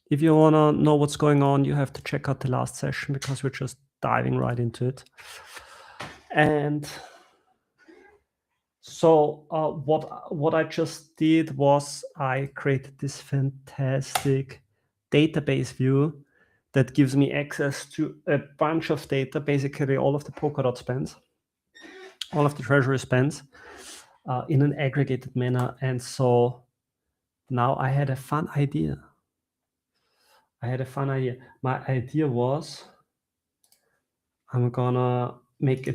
if you want to know what's going on, you have to check out the last session because we're just diving right into it. And so what I just did was I created this fantastic database view that gives me access to a bunch of data, basically all of the Polkadot spends, all of the treasury spends in an aggregated manner. And so now I had a fun idea. My idea was I'm gonna make a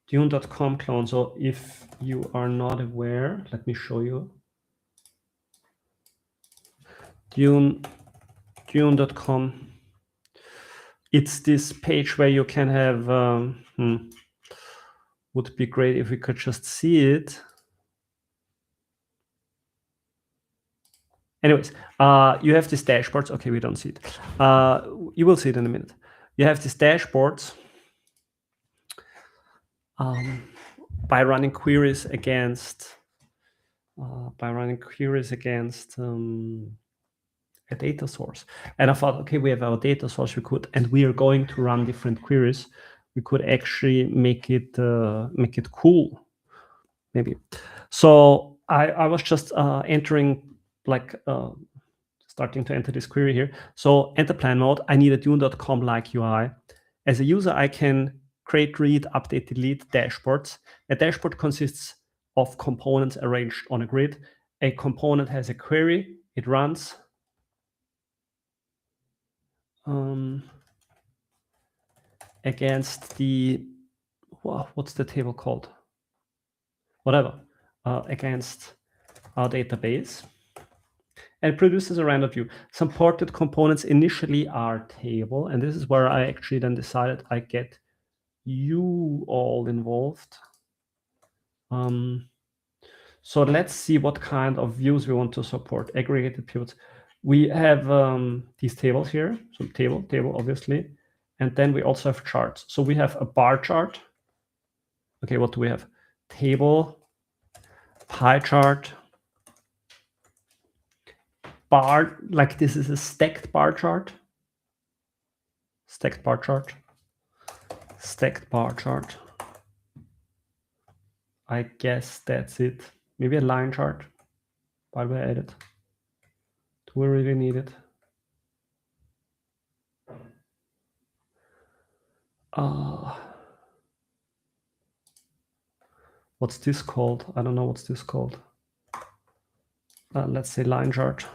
Dune.com clone. So if you are not aware, let me show you. Dune.com. It's this page where you can have, would be great if we could just see it. Anyways, you have these dashboards. Okay, we don't see it. You will see it in a minute. You have these dashboards by running queries against a data source. And I thought, okay, we have our data source, and we are going to run different queries. We could actually make it cool, maybe. So I was just starting to enter this query here. So enter plan mode. I need a Dune.com like UI. As a user, I can create, read, update, delete dashboards. A dashboard consists of components arranged on a grid. A component has a query. It runs. Against the, what's the table called? Whatever, against our database, and produces a random view. Some ported components initially are table, and this is where I actually then decided I get you all involved. So let's see what kind of views we want to support. Aggregated pivots. We have these tables here, so table, obviously. And then we also have charts. So we have a bar chart. Okay, what do we have? Table, pie chart, bar, like this is a stacked bar chart. Stacked bar chart. Stacked bar chart. I guess that's it. Maybe a line chart while we're at it. Do we really need it? What's this called? I don't know what's this called. Let's say line chart.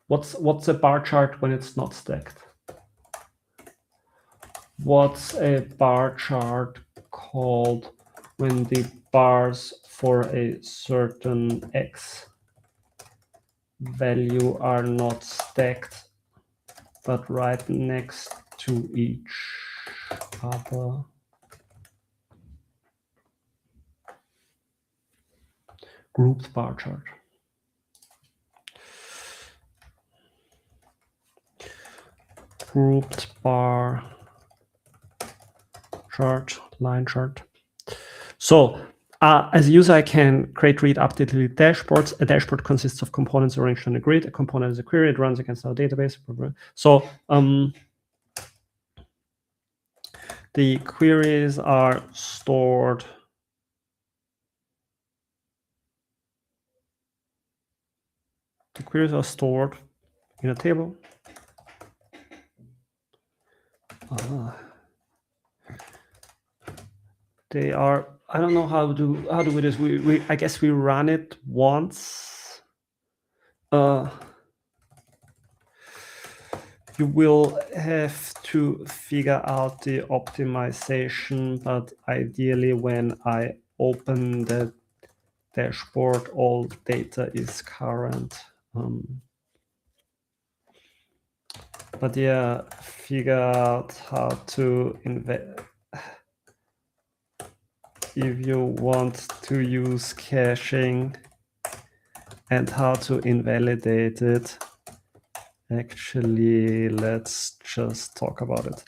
What's a bar chart when it's not stacked? What's a bar chart called when the bars for a certain X value are not stacked, but right next to each other? Grouped bar chart. Grouped bar chart, line chart. So as a user, I can create, read, update, delete dashboards. A dashboard consists of components arranged on a grid. A component is a query. It runs against our database. So the queries are stored in a table. They are, I don't know how do we do this. I guess we run it once. You will have to figure out the optimization, but ideally when I open the dashboard, all data is current. But yeah, figure out how to if you want to use caching and how to invalidate it. Actually, let's just talk about it.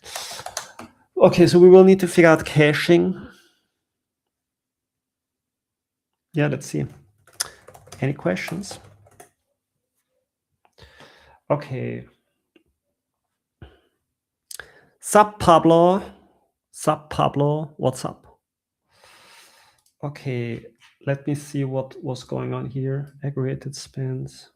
Okay, so we will need to figure out caching. Yeah, let's see. Any questions? Okay. Sup, Pablo. Sup, Pablo. What's up? Okay, let me see what was going on here. Aggregated spends.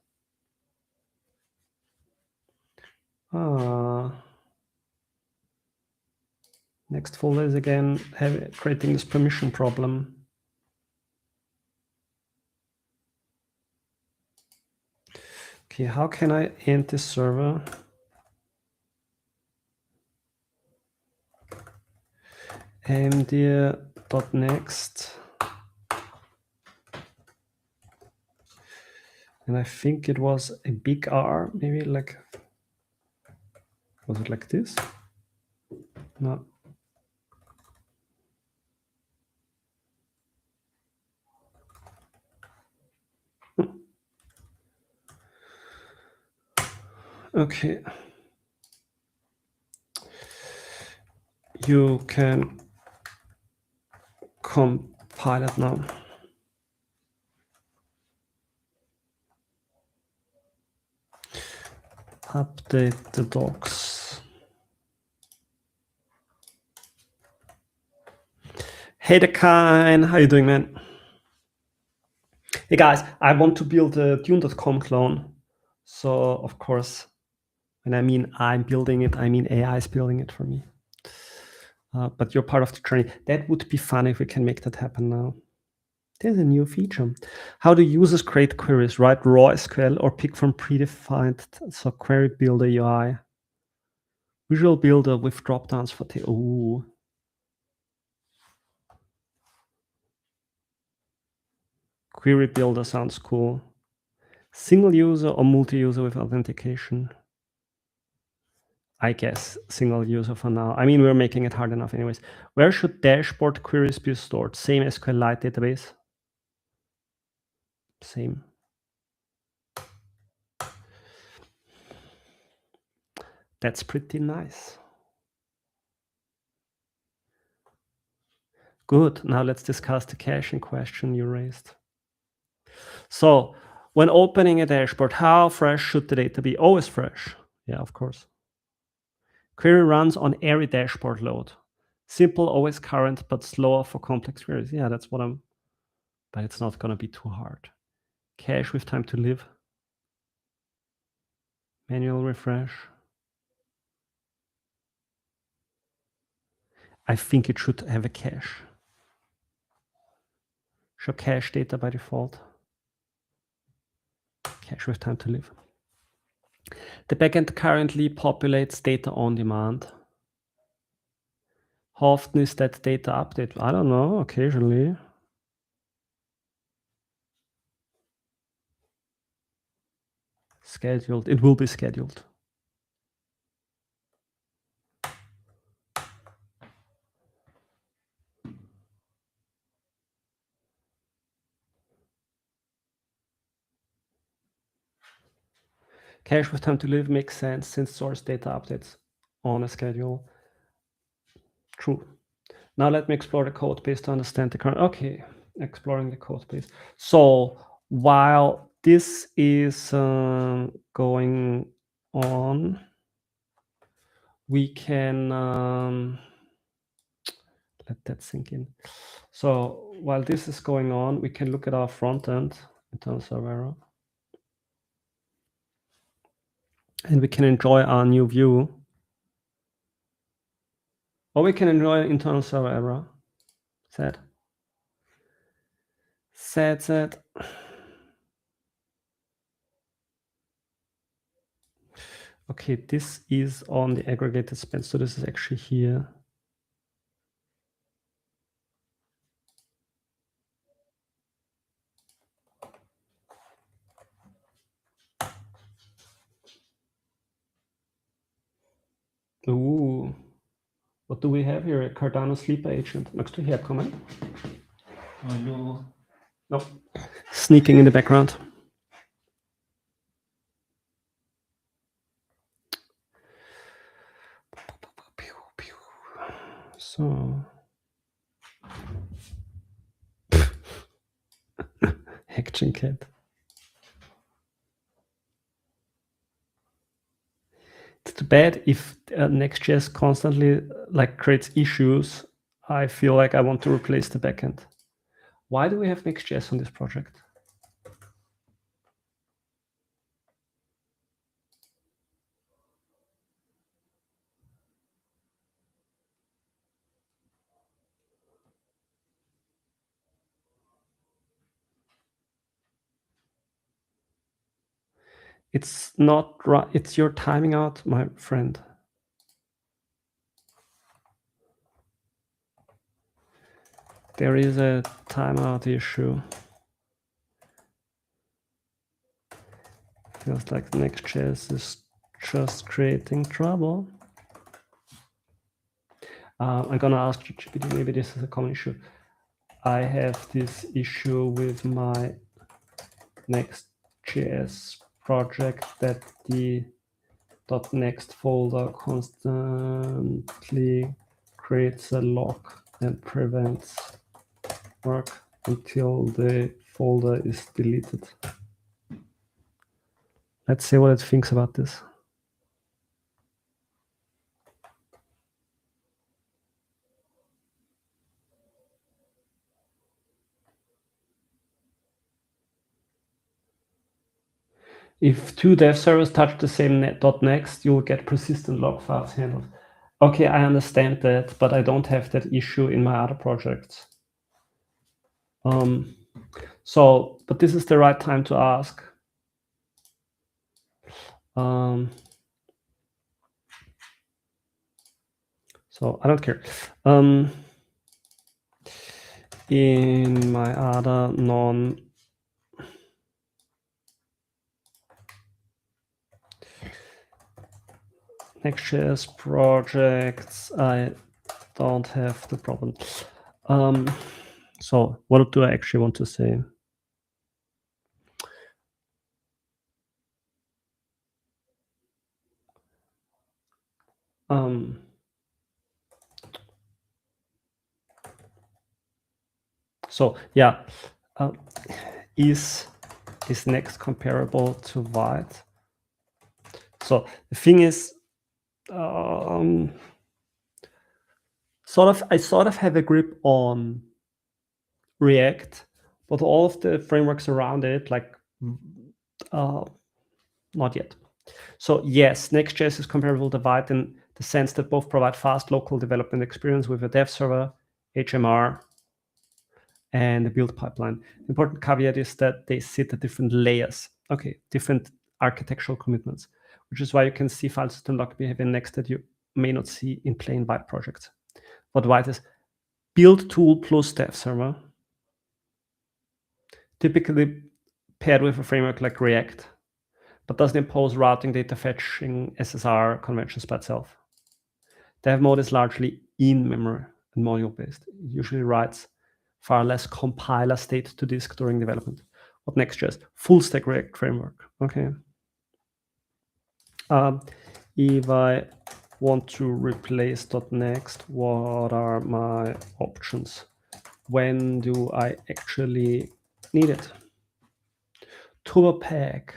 Next folder is again creating this permission problem. Okay, how can I end this server? mdir.next. And I think it was a big R, maybe like, was it like this? No. Okay. You can compile it now. Update the docs. Hey, Dekine, how you doing, man? Hey guys, I want to build a Dune.com clone. So of course, when I mean I'm building it, I mean AI is building it for me. But you're part of the journey. That would be fun if we can make that happen now. There's a new feature. How do users create queries? Write raw SQL or pick from predefined so query builder UI. Visual builder with dropdowns for ooh. Query builder sounds cool. Single user or multi-user with authentication? I guess single user for now. I mean, we're making it hard enough anyways. Where should dashboard queries be stored? Same SQLite database? Same. That's pretty nice. Good. Now let's discuss the caching question you raised. So when opening a dashboard, how fresh should the data be? Always fresh. Yeah, of course. Query runs on every dashboard load. Simple, always current, but slower for complex queries. Yeah, that's what but it's not going to be too hard. Cache with time to live. Manual refresh. I think it should have a cache. Show cache data by default. Cache with time to live. The backend currently populates data on demand. How often is that data updated? I don't know, occasionally. Scheduled. It will be scheduled. Cache with time to live makes sense since source data updates on a schedule. True. Now let me explore the code base to understand the current. Okay, exploring the code base. So while this is going on, we can let that sink in. So while this is going on, we can look at our front end, internal server error. And we can enjoy our new view. Or we can enjoy internal server error. Sad. Okay, this is on the aggregated spend. So this is actually here. Ooh, what do we have here? A Cardano sleeper agent next to here. Comment. Hello. No, sneaking in the background. So, Action Cat. too bad if Next.js constantly like creates issues. I feel like I want to replace the backend. Why do we have Next.js on this project? It's not right. It's your timing out, my friend. There is a timeout issue. Feels like Next.js is just creating trouble. I'm gonna ask ChatGPT, maybe this is a common issue. I have this issue with my Next.js project that the .next folder constantly creates a lock and prevents work until the folder is deleted. Let's see what it thinks about this. If two dev servers touch the same .next, you'll get persistent log files handled. Okay, I understand that, but I don't have that issue in my other projects. But this is the right time to ask. So I don't care. In my other Next.js projects, I don't have the problem. So what do I actually want to say? So yeah, is Next comparable to Vite? So the thing is, I sort of have a grip on React, but all of the frameworks around it, like, not yet. So yes, Next.js is comparable to Vite in the sense that both provide fast local development experience with a dev server, HMR, and a build pipeline. The important caveat is that they sit at different layers, different architectural commitments, which is why you can see file system lock behavior Next that you may not see in plain Vite projects. What Vite is, build tool plus dev server, typically paired with a framework like React, but doesn't impose routing, data fetching, SSR conventions by itself. Dev mode is largely in-memory and module-based. It usually writes far less compiler state to disk during development. What Next.js? Full stack React framework. Okay. If I want to replace .next, what are my options? When do I actually need it? TurboPack.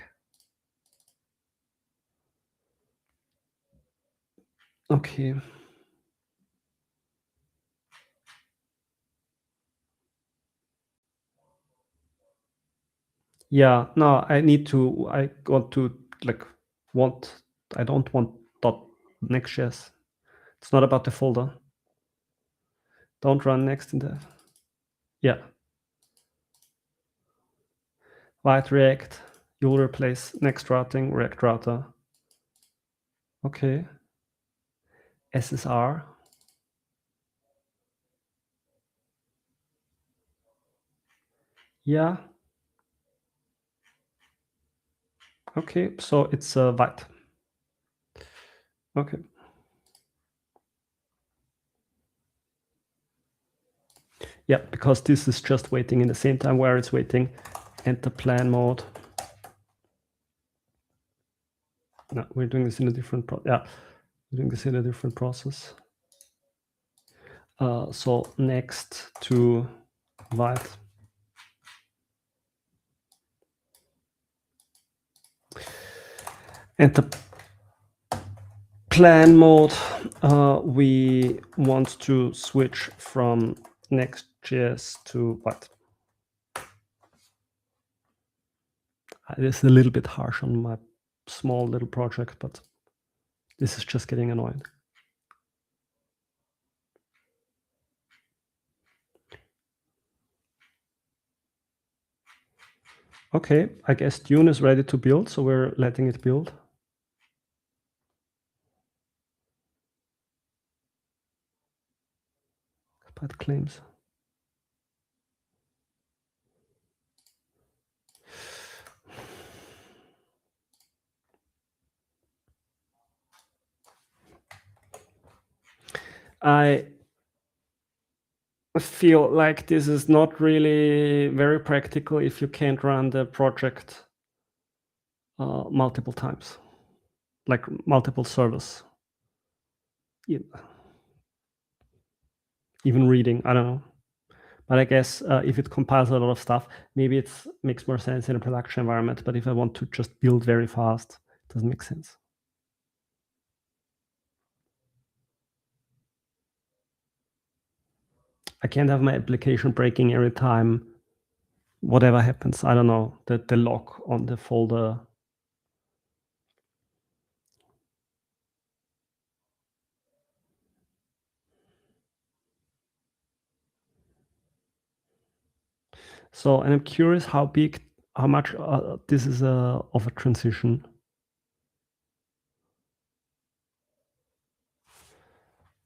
Okay. Yeah, no, I don't want .next.js. It's not about the folder. Don't run Next in the, yeah. Vite React, you'll replace Next routing, React router. Okay. SSR. Yeah. Okay, so it's Vite. Okay. Yeah, because this is just waiting in the same time where it's waiting. Enter plan mode. No, we're doing this in a different we're doing this in a different process. So next to Vite. Enter plan mode, we want to switch from Next.js to what? This is a little bit harsh on my small little project, but this is just getting annoying. Okay, I guess Dune is ready to build, so we're letting it build. But claims. I feel like this is not really very practical if you can't run the project multiple times, like multiple servers. Even reading, I don't know. But I guess if it compiles a lot of stuff, maybe it makes more sense in a production environment. But if I want to just build very fast, it doesn't make sense. I can't have my application breaking every time whatever happens. I don't know, the lock on the folder. So, and I'm curious how much this is of a transition.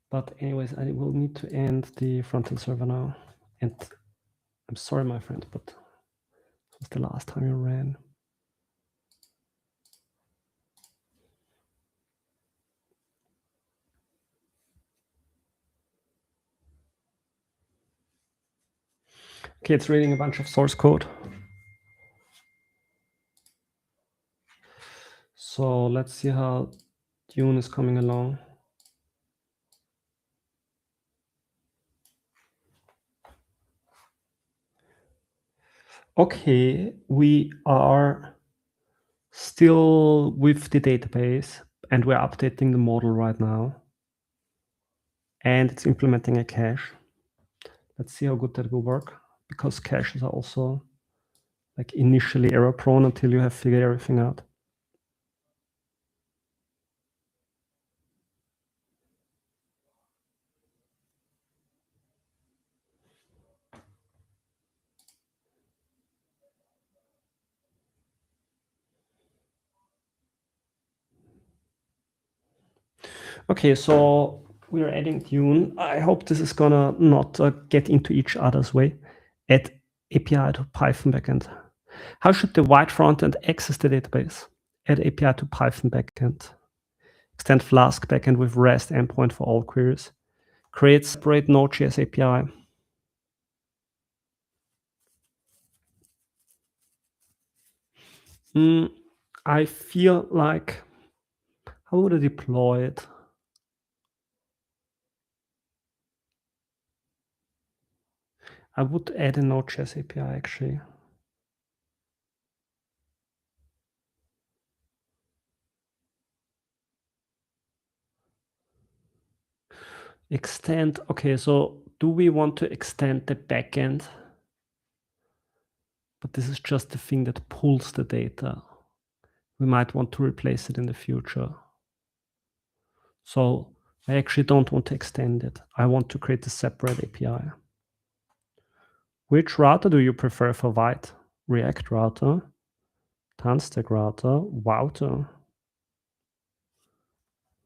But anyways, I will need to end the front-end server now. And I'm sorry, my friend, but this was the last time you ran. Okay, it's reading a bunch of source code. So let's see how Dune is coming along. Okay, we are still with the database and we're updating the model right now. And it's implementing a cache. Let's see how good that will work, because caches are also like initially error prone until you have figured everything out. Okay, so we're adding Dune. I hope this is gonna not get into each other's way. Add API to Python backend. How should the white frontend access the database? Add API to Python backend. Extend Flask backend with REST endpoint for all queries. Create separate Node.js API. I feel like, how would I deploy it? I would add a Node.js API actually. Extend, okay, so do we want to extend the backend? But this is just the thing that pulls the data. We might want to replace it in the future. So I actually don't want to extend it. I want to create a separate API. Which router do you prefer for Vite? React router, Tanstack router, Wouter,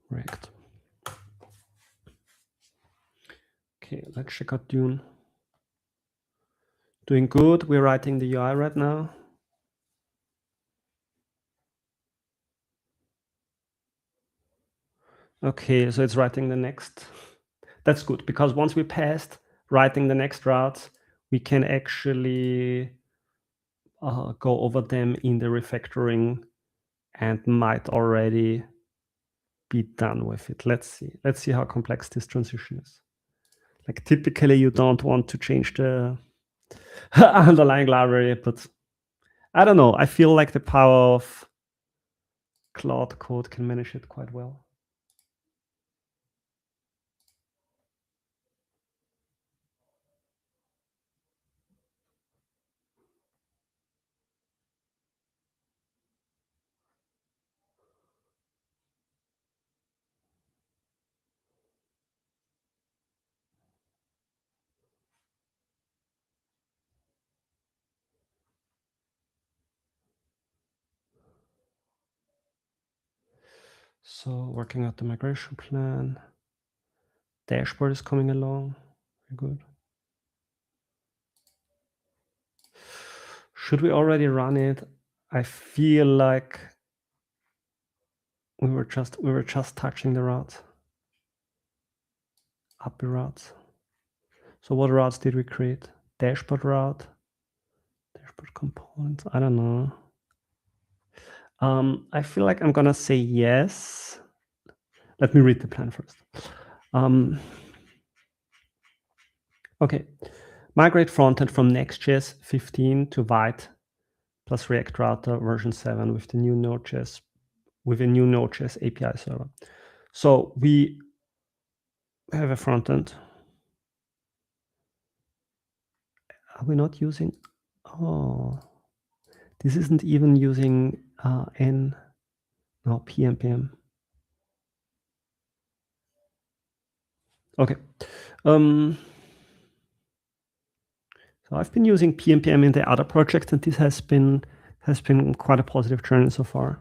React. Okay, let's check out Dune. Doing good. We're writing the UI right now. Okay, so it's writing the next. That's good, because once we passed writing the next routes, we can actually go over them in the refactoring and might already be done with it. Let's see. Let's see how complex this transition is. Like typically you don't want to change the underlying library, but I don't know. I feel like the power of Claude Code can manage it quite well. So working out the migration plan. Dashboard is coming along. Very good. Should we already run it? I feel like we were just touching the routes. API routes. So what routes did we create? Dashboard route, dashboard components. I don't know. I feel like I'm gonna say yes. Let me read the plan first. Okay, migrate frontend from Next.js 15 to Vite plus React Router version 7 with the new Node.js API server. So we have a frontend. Are we not using? Oh, this isn't even using PNPM. Okay. So I've been using PNPM in the other project, and this has been quite a positive journey so far.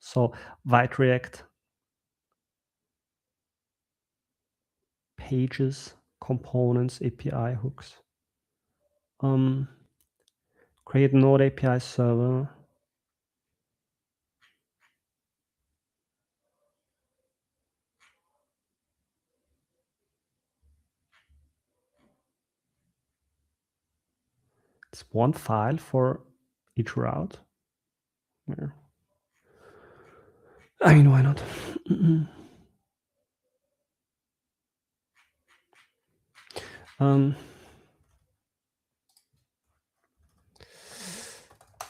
So Vite React, pages, components, API hooks. Create Node API server. It's one file for each route. Yeah. I mean, why not?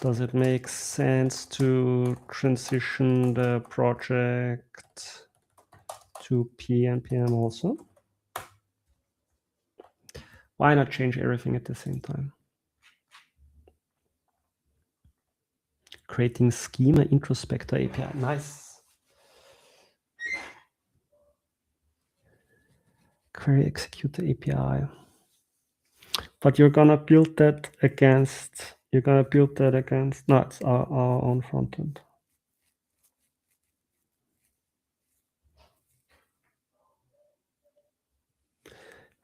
Does it make sense to transition the project to PNPM also? Why not change everything at the same time? Creating schema introspector API. Nice. Query execute the API. But you're gonna build that against, no, it's our own frontend.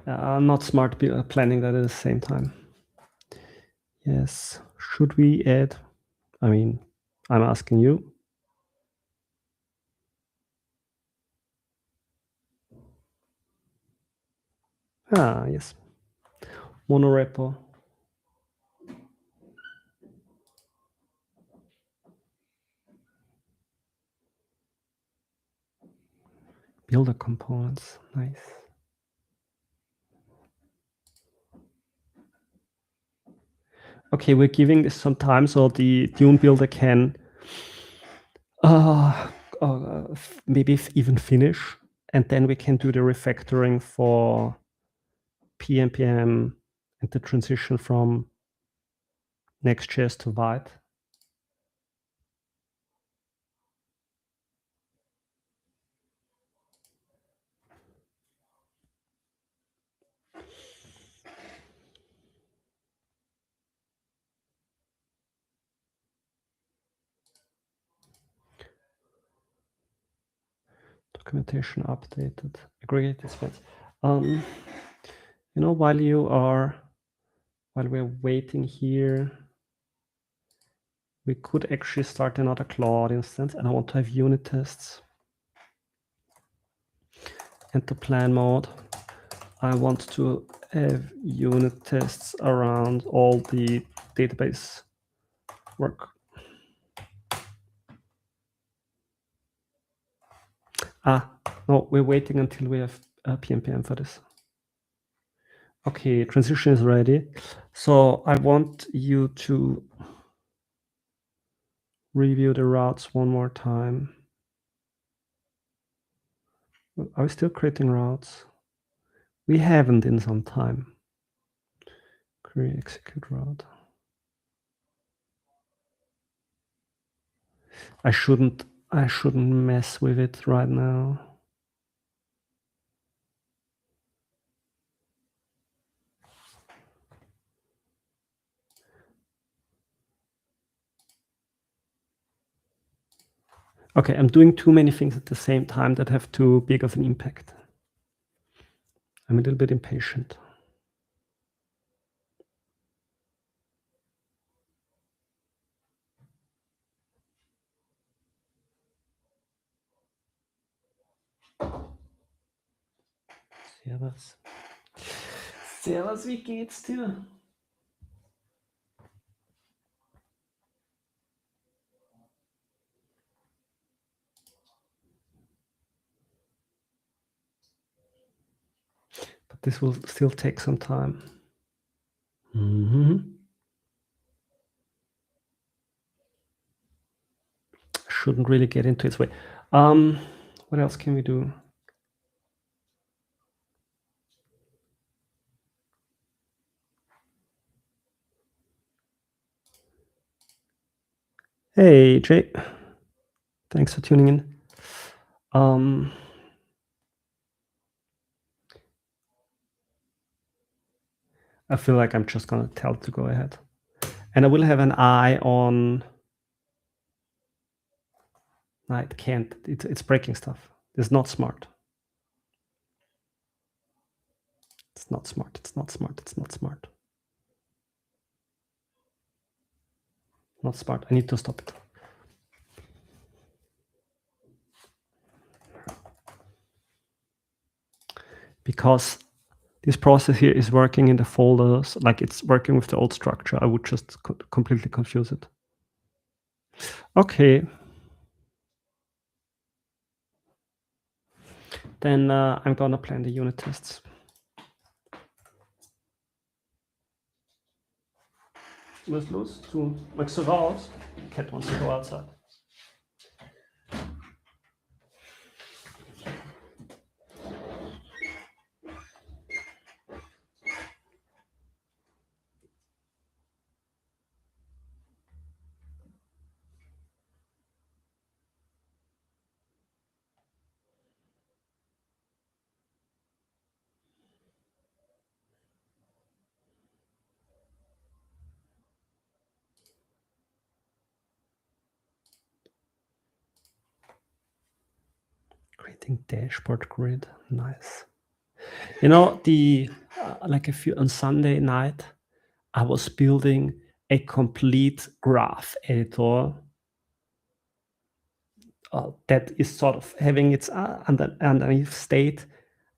Not smart planning that at the same time. Yes. Should we add? I mean, I'm asking you. Yes. Monorepo. Builder components. Nice. Okay, we're giving this some time so the Dune builder can maybe even finish, and then we can do the refactoring for PNPM and the transition from Next.js to Vite. Documentation updated. Aggregate expense. You know, while we're waiting here, we could actually start another Claude instance, and I want to have unit tests. And the plan mode, I want to have unit tests around all the database work. No, we're waiting until we have PNPM for this. Okay, transition is ready. So I want you to review the routes one more time. Are we still creating routes? We haven't in some time. Query execute route. I shouldn't mess with it right now. Okay, I'm doing too many things at the same time that have too big of an impact. I'm a little bit impatient. Servus. Servus, wie geht's dir? But this will still take some time. Shouldn't really get into its way. What else can we do? Hey, Jay. Thanks for tuning in. I feel like I'm just gonna tell it to go ahead. And I will have an eye on... No, it can't. It's breaking stuff. It's not smart. It's not smart. It's not smart. It's not smart. Not smart. I need to stop it. Because this process here is working in the folders, like it's working with the old structure. I would just completely confuse it. Okay. Then I'm gonna plan the unit tests. Was los? Magst du raus? Cat wants to go outside. Creating dashboard grid, nice. You know, on Sunday night, I was building a complete graph editor that is sort of having its underneath state,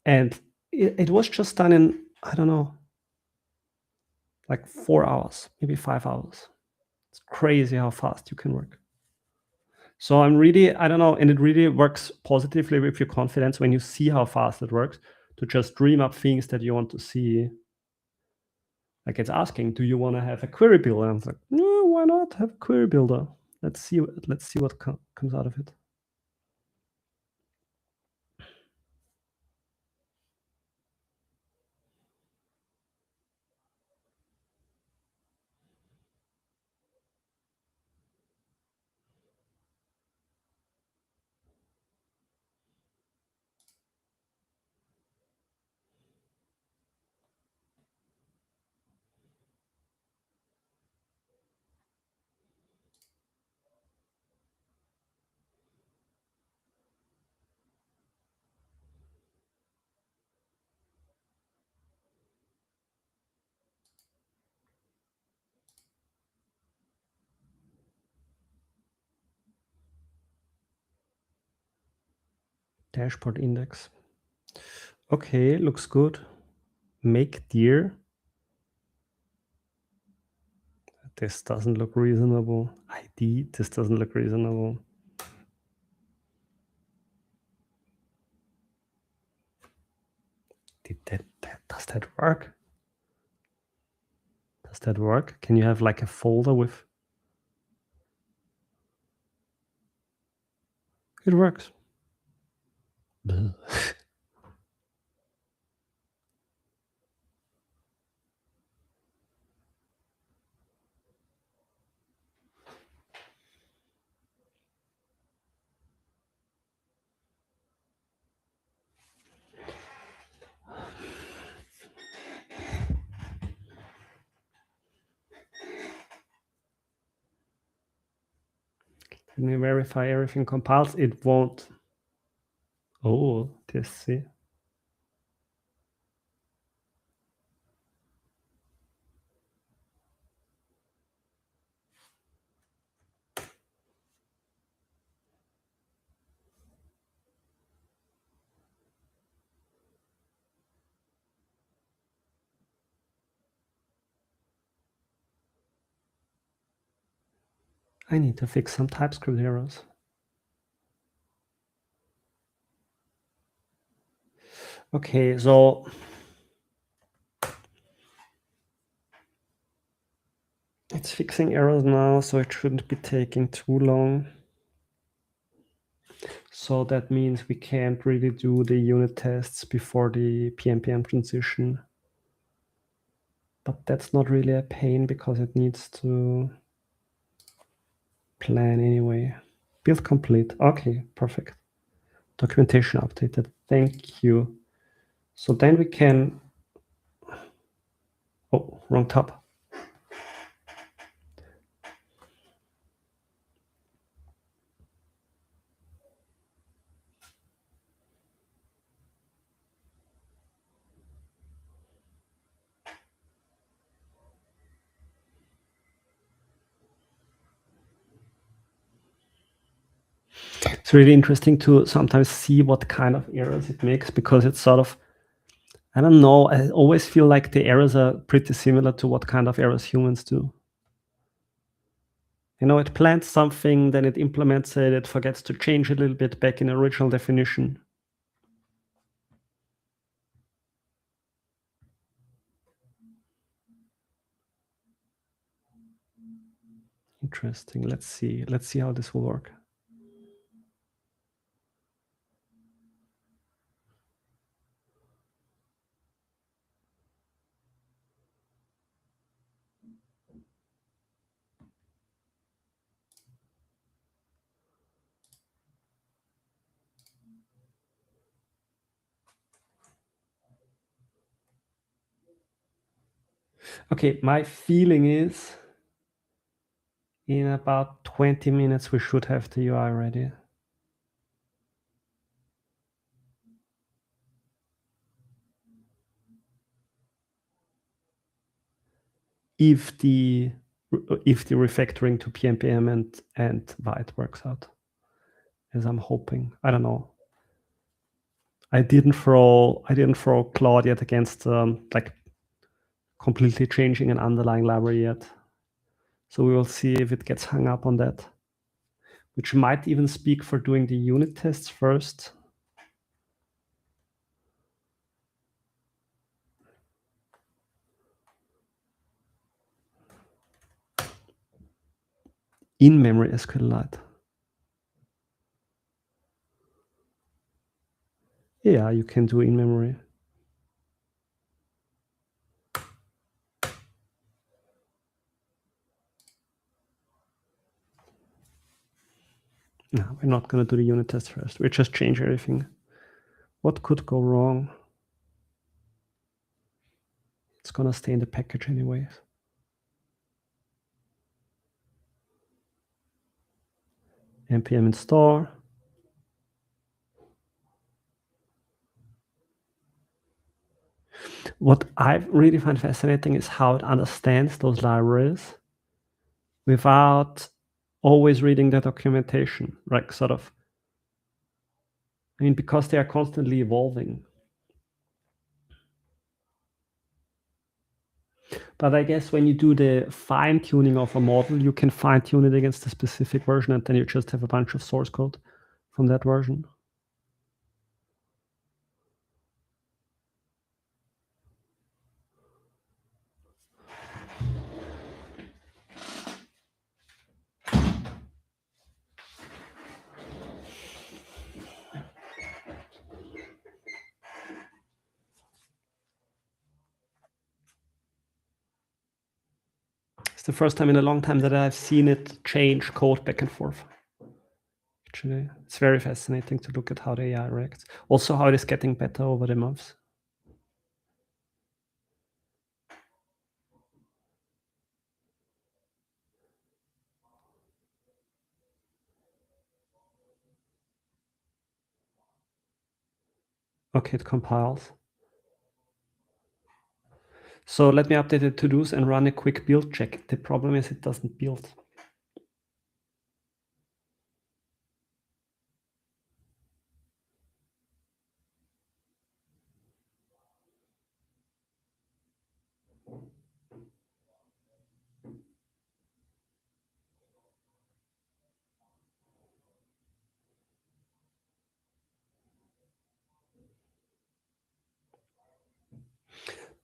and it was just done in, I don't know, like 4 hours, maybe 5 hours. It's crazy how fast you can work. So I'm really, I don't know, and it really works positively with your confidence when you see how fast it works, to just dream up things that you want to see. Like it's asking, do you want to have a query builder? And I was like, no, why not have a query builder? Let's see what comes out of it. Dashboard index. Okay, looks good. Make deer. This doesn't look reasonable. ID, this doesn't look reasonable. Does that work? Does that work? Can you have like a folder with... It works. When we verify everything compiles, it won't. Oh, TSC. I need to fix some TypeScript errors. Okay, so it's fixing errors now, so it shouldn't be taking too long. So that means we can't really do the unit tests before the PNPM transition. But that's not really a pain because it needs to plan anyway. Build complete. Okay, perfect. Documentation updated. Thank you. So then we can, oh, wrong tab. It's really interesting to sometimes see what kind of errors it makes because it's sort of, I don't know, I always feel like the errors are pretty similar to what kind of errors humans do. You know, it plans something, then it implements it, it forgets to change a little bit back in the original definition. Interesting. Let's see how this will work. Okay, my feeling is in about 20 minutes we should have the UI ready. If the refactoring to PNPM and Vite works out, as I'm hoping. I don't know. I didn't throw Claude yet against like completely changing an underlying library yet. So we will see if it gets hung up on that, which might even speak for doing the unit tests first. In-memory SQLite. Yeah, you can do in-memory. No, we're not going to do the unit test first. We just change everything. What could go wrong? It's going to stay in the package anyways. npm install. What I really find fascinating is how it understands those libraries without always reading the documentation, like sort of, I mean, because they are constantly evolving. But I guess when you do the fine tuning of a model, you can fine tune it against a specific version, and then you just have a bunch of source code from that version. It's the first time in a long time that I've seen it change code back and forth. Actually, it's very fascinating to look at how the AI reacts. Also, how it is getting better over the months. Okay, it compiles. So let me update the to-dos and run a quick build check. The problem is it doesn't build.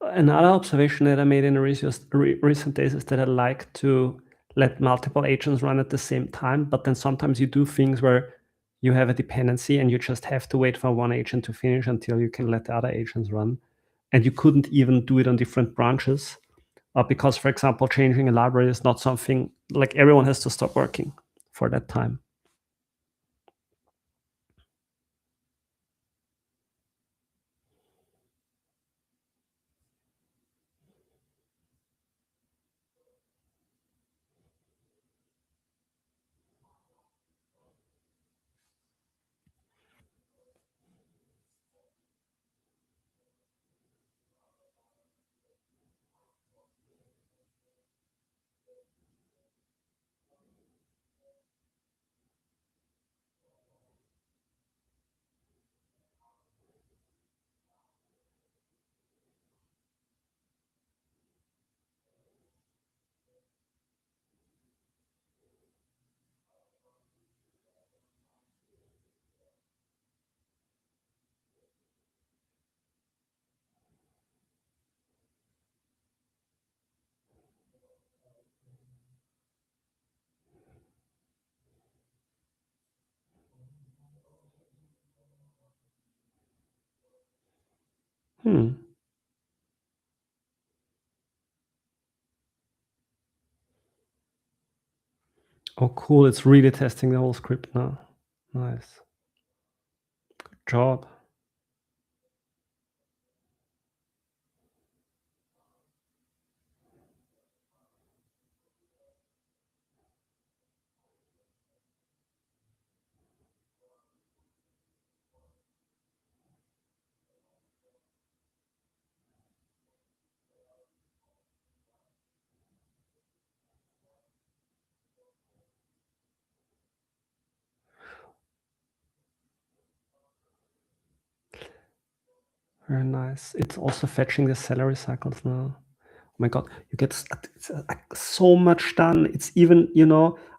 Another observation that I made in recent days is that I like to let multiple agents run at the same time, but then sometimes you do things where you have a dependency and you just have to wait for one agent to finish until you can let the other agents run. And you couldn't even do it on different branches because, for example, changing a library is not something like everyone has to stop working for that time. Oh, cool. It's really testing the whole script now. Nice. Good job. Very nice. It's also fetching the salary cycles now. Oh my God, you get so much done. It's even,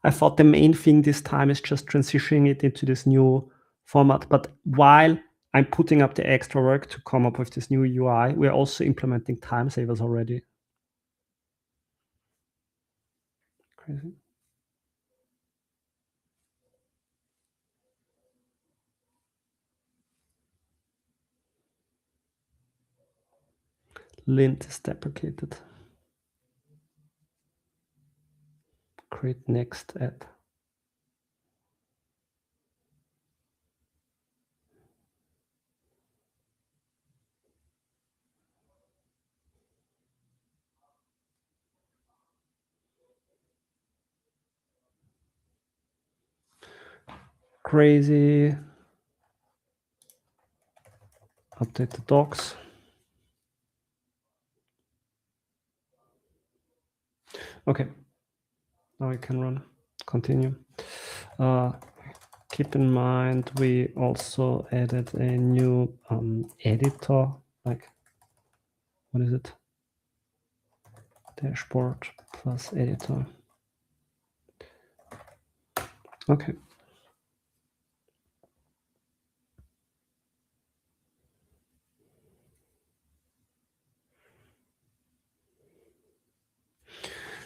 I thought the main thing this time is just transitioning it into this new format. But while I'm putting up the extra work to come up with this new UI, we're also implementing time savers already. Crazy. Lint is deprecated. Create next add. Crazy. Update the docs. Okay. Now we can run. Continue. Keep in mind, we also added a new editor, like, what is it? Dashboard plus editor. Okay.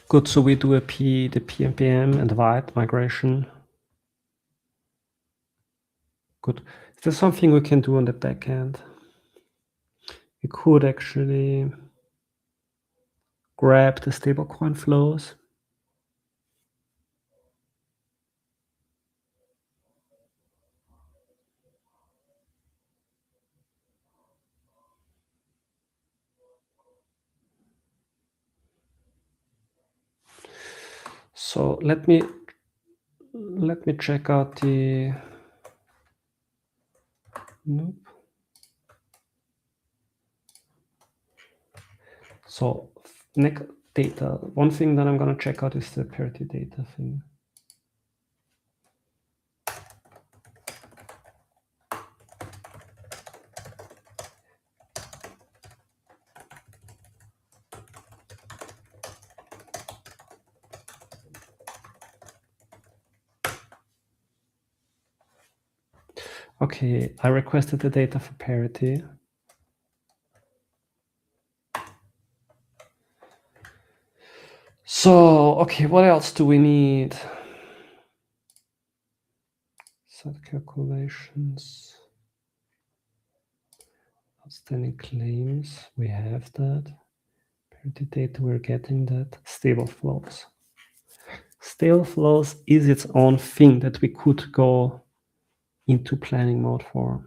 Good, so we do the PNPM and White migration. Good. Is there something we can do on the back end? We could actually grab the stablecoin flows. So let me check out the, nope. So next data, one thing that I'm going to check out is the parity data thing. Okay, I requested the data for parity. So, okay, what else do we need? Set calculations. Outstanding claims, we have that. Parity data, we're getting that. Stable flows. Stable flows is its own thing that we could go into planning mode for.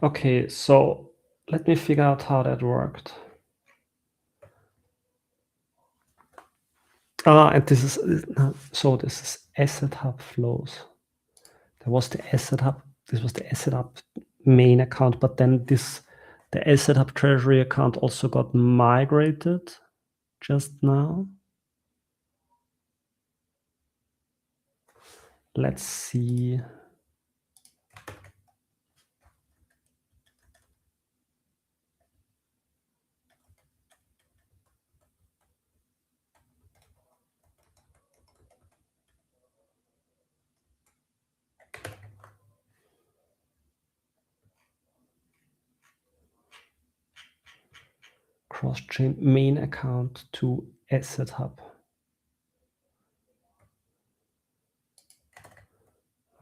Okay, so let me figure out how that worked. And this is asset hub flows. There was the asset hub. This was the asset hub main account, but then the asset hub treasury account also got migrated just now. Let's see. Cross-chain main account to asset hub.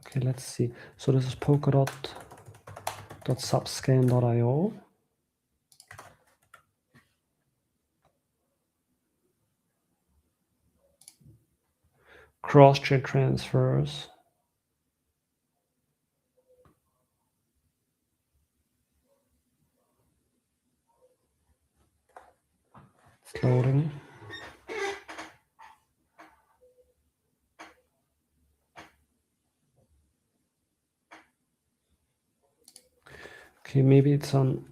Okay, let's see. So this is polkadot.subscan.io. Cross-chain transfers. It's loading. Okay, maybe it's on.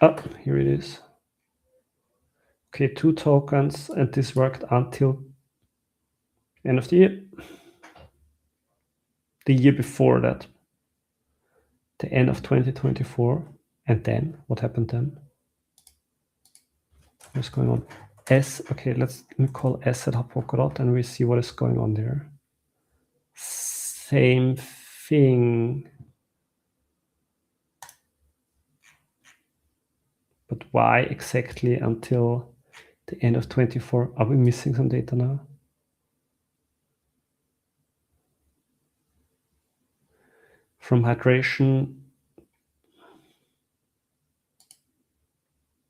Oh, here it is. Okay, 2 tokens, and this worked until end of the year. The year before that, the end of 2024. And then, what happened then? What's going on? Okay, let me call asset hub Polkadot, and we see what is going on there. Same thing. But why exactly until the end of 24? Are we missing some data now? From hydration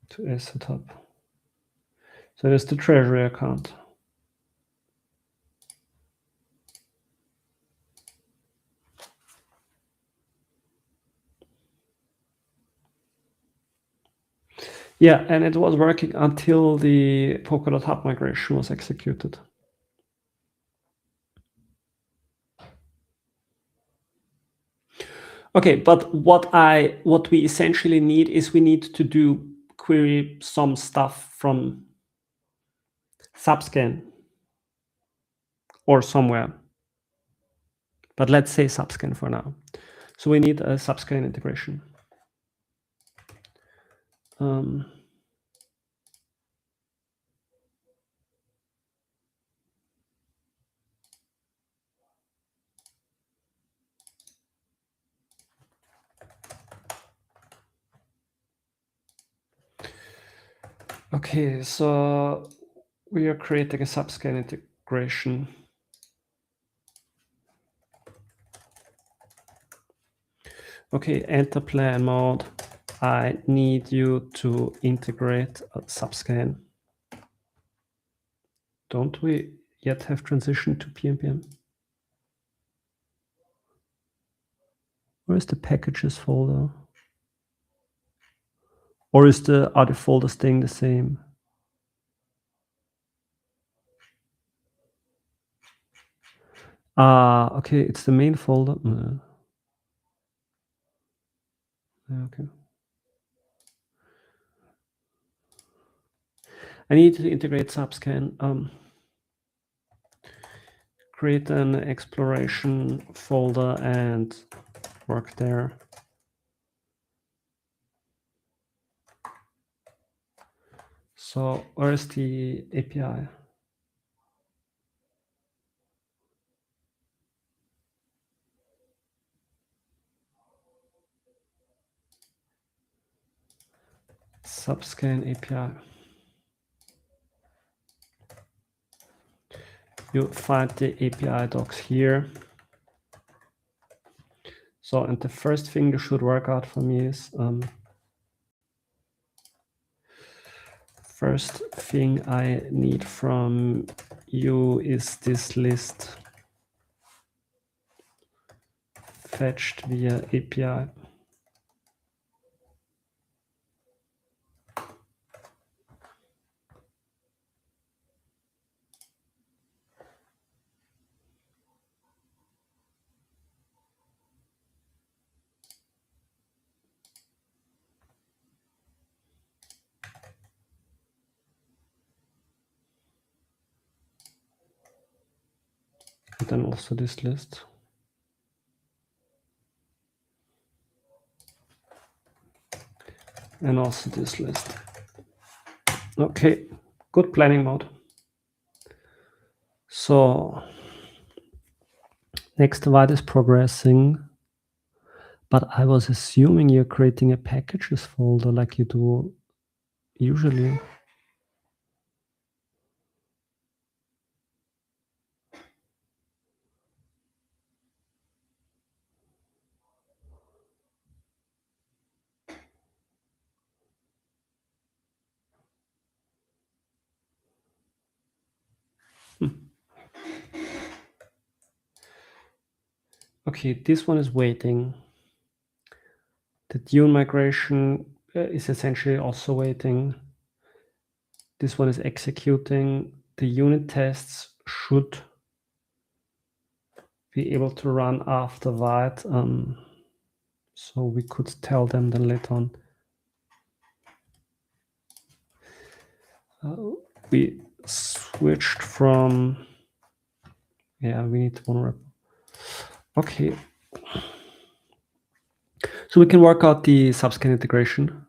to asset hub. So there's the treasury account. Yeah, and it was working until the Polkadot hub migration was executed. Okay, but what we essentially need is we need to query some stuff from Subscan or somewhere. But let's say Subscan for now. So we need a Subscan integration. Okay, so we are creating a Subscan integration. Okay, enter plan mode. I need you to integrate Subscan. Don't we yet have transitioned to PNPM? Where is the packages folder? Or are the folders staying the same? Okay, it's the main folder. No. Okay. I need to integrate Subscan. Create an exploration folder and work there. So where is the API? Subscan API. You find the API docs here. So, and the first thing you should work out for me is first thing I need from you is this list fetched via API. And then also this list. And also this list. Okay, good planning mode. So next divide is progressing, but I was assuming you're creating a packages folder like you do usually. Okay, this one is waiting. The Dune migration is essentially also waiting. This one is executing. The unit tests should be able to run after that. So we could tell them then later on. We switched from, yeah, we need one rep. Okay. So we can work out the Subscan integration.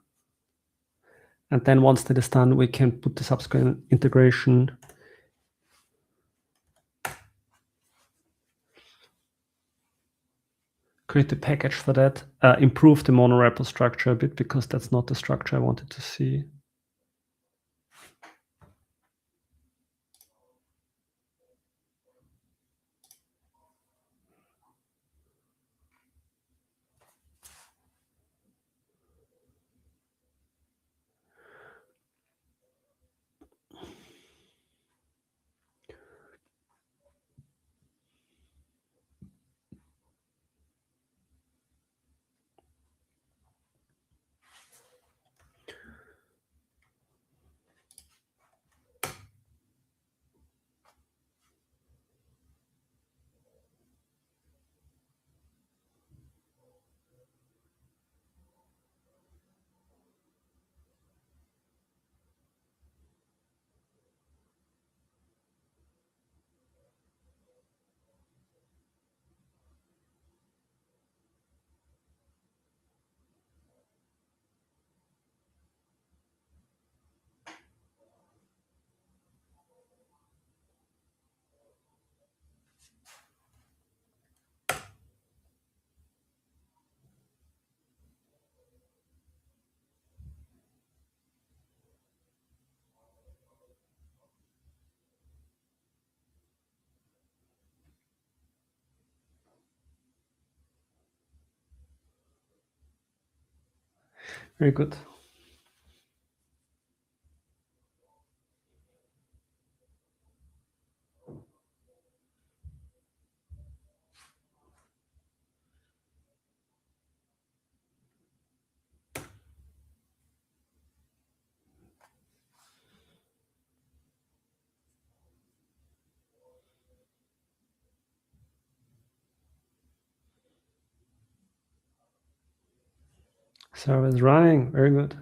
And then once that is done, we can put the Subscan integration create the package for that, improve the monorepo structure a bit because that's not the structure I wanted to see. Very good. Server is running, very good.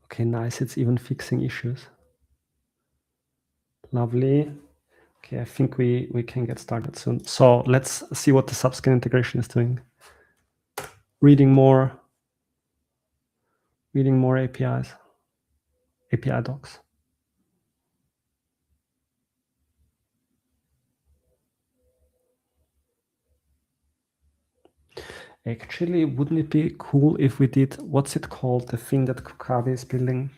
Okay, nice, it's even fixing issues. Lovely. Okay, I think we can get started soon. So let's see what the Subscan integration is doing. Reading more APIs, API docs. Actually, wouldn't it be cool if we did, what's it called, the thing that Kokabe is building?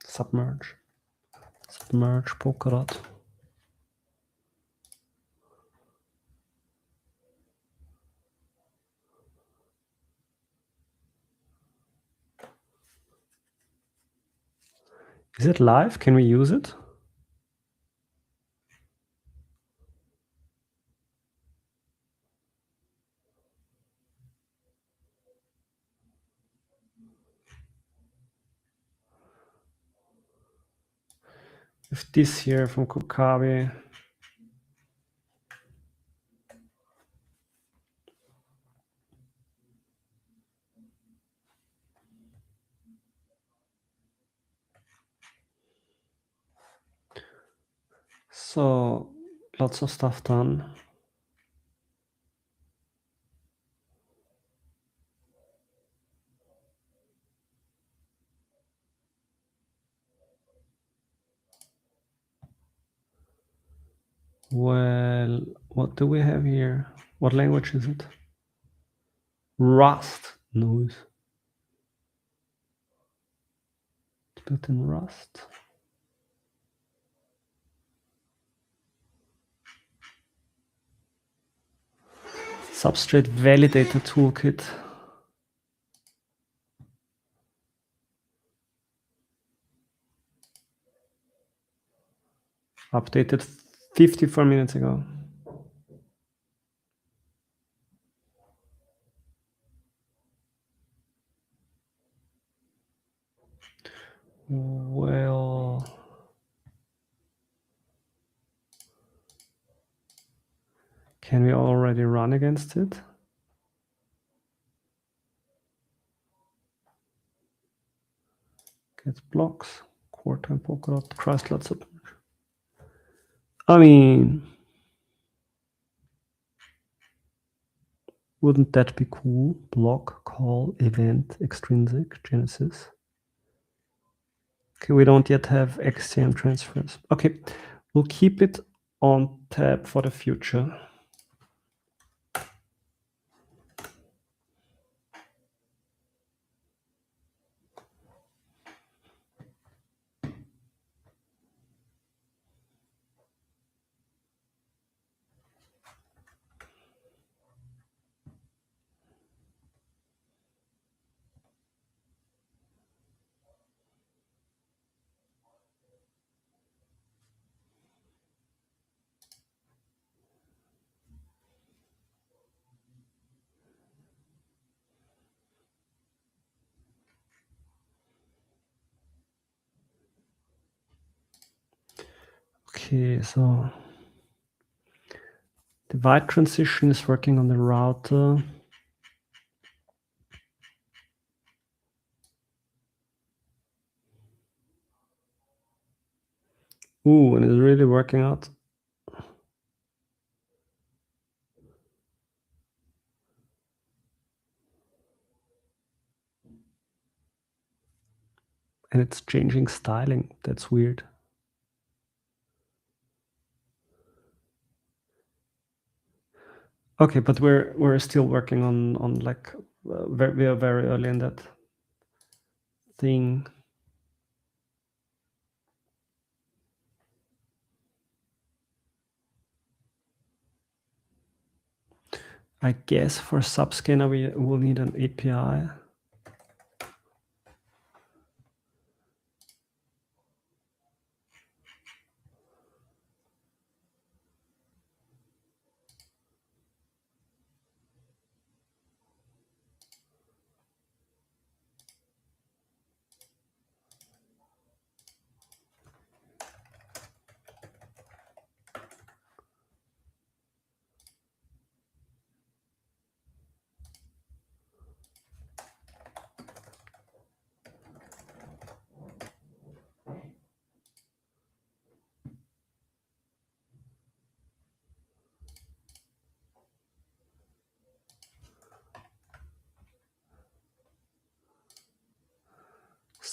Submerge Polkadot. Is it live? Can we use it? With this here from Kokabe. So lots of stuff done. Well, what do we have here? What language is it? Rust. Nice. It's built in Rust. Substrate validator toolkit. Updated 54 minutes ago. Well, can we already run against it? Get blocks, quarter Polkadot, Chrysler submerge. I mean, wouldn't that be cool? Block, call, event, extrinsic, Genesis. Okay, we don't yet have XCM transfers. Okay, we'll keep it on tap for the future. Okay, so the white transition is working on the router. Ooh, and it's really working out. And it's changing styling. That's weird. Okay, but we're still working on like we are very early in that thing. I guess for Subscanner we will need an API.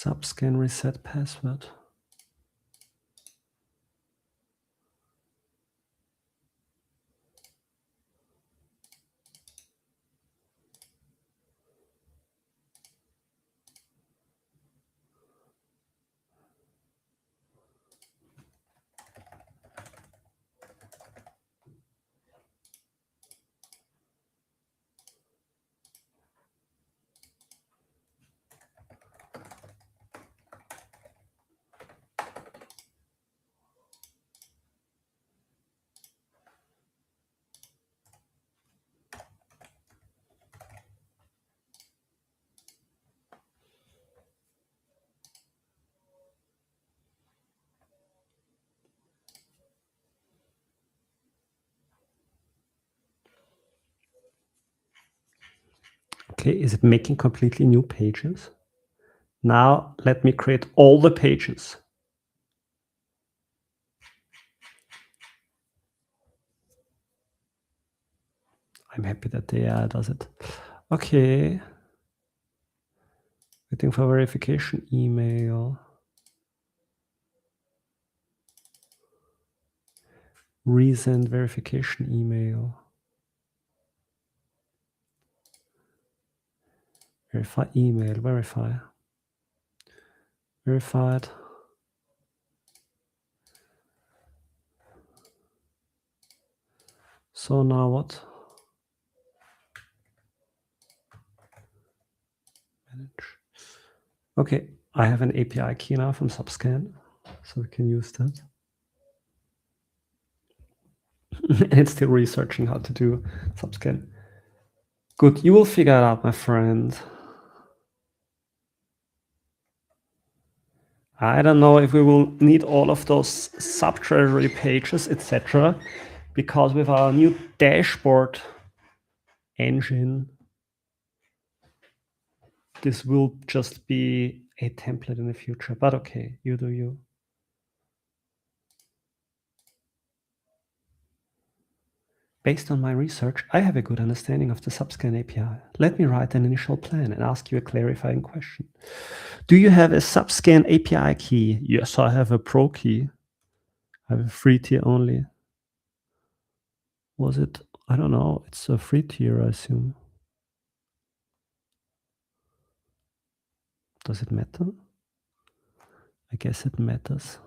Subscan reset password. Okay, is it making completely new pages? Now let me create all the pages. I'm happy that the AI does it. Okay. Waiting for verification email. Resend verification email. Verify email, verify. Verified. So now what? Manage. Okay, I have an API key now from Subscan, so we can use that. And it's still researching how to do Subscan. Good, you will figure it out, my friend. I don't know if we will need all of those sub-treasury pages, etc. Because with our new dashboard engine, this will just be a template in the future. But okay, you do you. Based on my research, I have a good understanding of the Subscan API. Let me write an initial plan and ask you a clarifying question. Do you have a Subscan API key? Yes, I have a pro key. I have a free tier only. Was it? I don't know. It's a free tier, I assume. Does it matter? I guess it matters.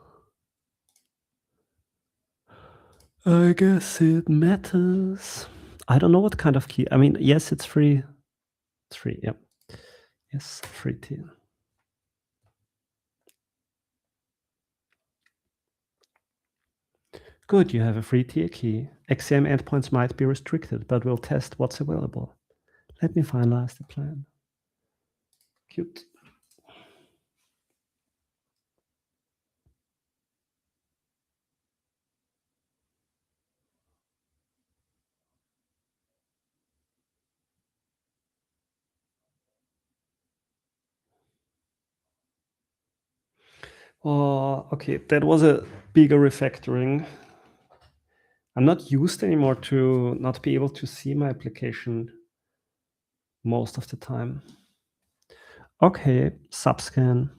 I guess it matters. I don't know what kind of key. I mean, yes, it's free. It's free, yeah. Yes, free tier. Good, you have a free tier key. XCM endpoints might be restricted, but we'll test what's available. Let me finalize the plan. Cute. Oh, okay, that was a bigger refactoring. I'm not used anymore to not be able to see my application most of the time. Okay, Subscan.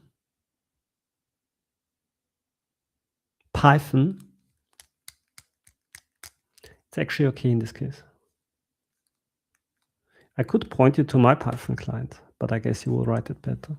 Python. It's actually okay in this case. I could point you to my Python client, but I guess you will write it better.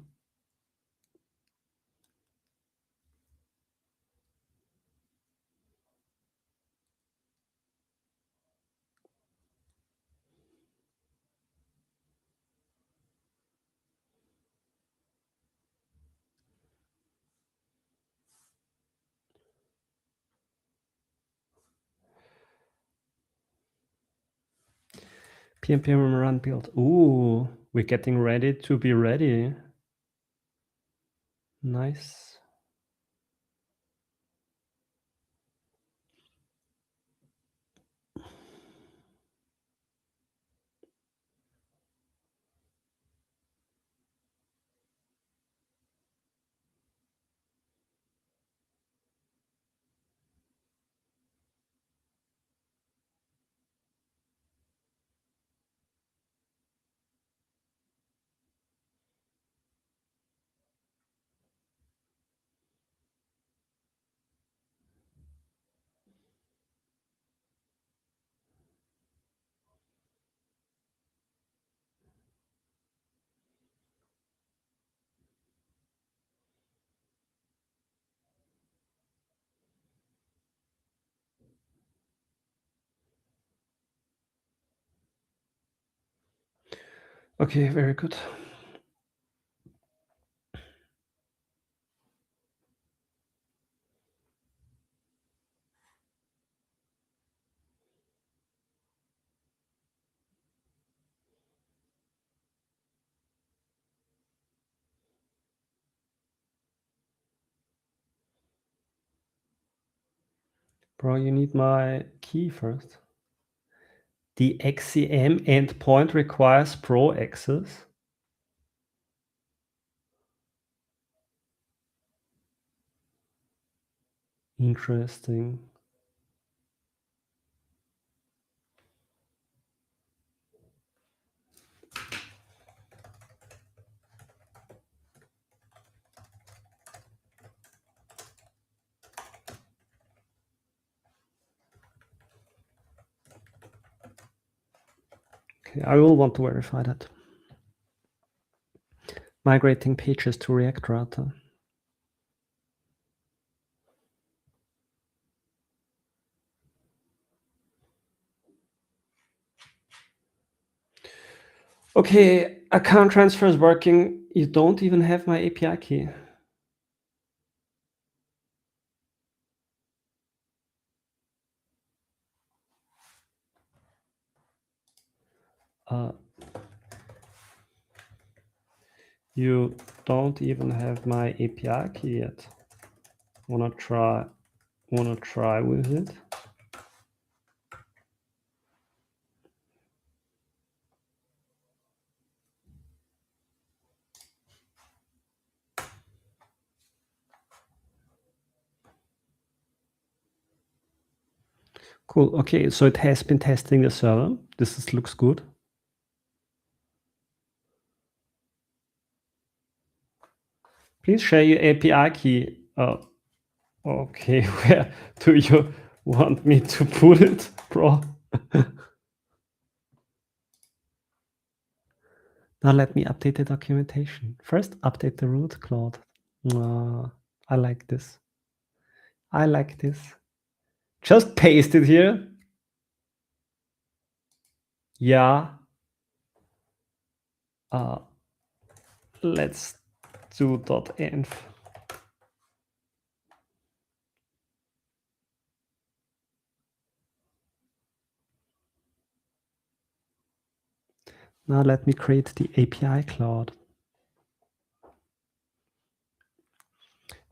PnPM run build. Ooh, we're getting ready to be ready. Nice. Okay, very good. Bro, you need my key first. The XCM endpoint requires Pro access. Interesting. Okay, I will want to verify that. Migrating pages to React Router. Okay, account transfer is working. You don't even have my API key. You don't even have my API key yet. Wanna try with it? Cool. Okay, so it has been testing the server. Looks good. Please share your API key. Okay, where do you want me to put it, bro? Now let me update the documentation. First, update the root, Claude. I like this. I like this. Just paste it here. Yeah. Let's do .env. Now let me create the API cloud.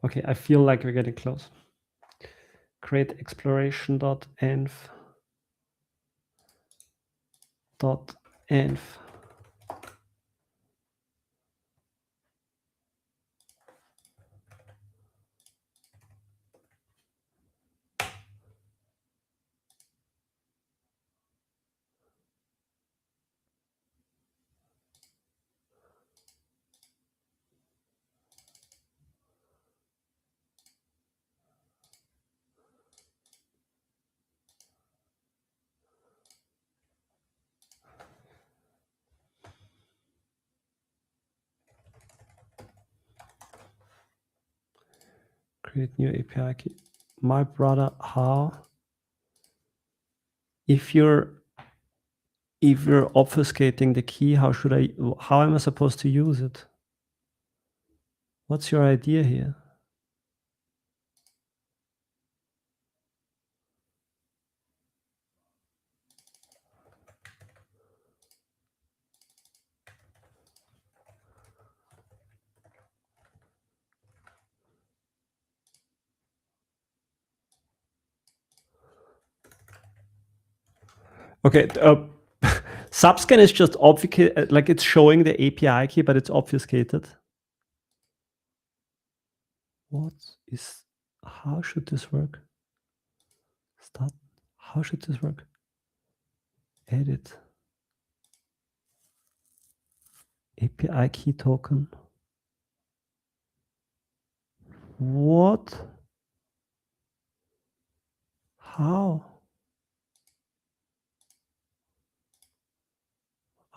Okay, I feel like we're getting close. Create exploration.env. .env. Create new API key. My brother, how? If you're obfuscating the key, how am I supposed to use it? What's your idea here? Okay, Subscan is just obfuscated, like it's showing the API key, but it's obfuscated. How should this work? Start. How should this work? Edit. API key token. What? How?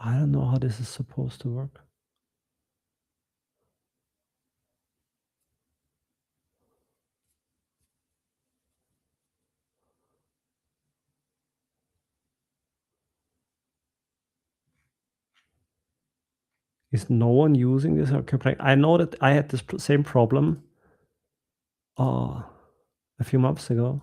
I don't know how this is supposed to work. Is no one using this? I know that I had this same problem a few months ago.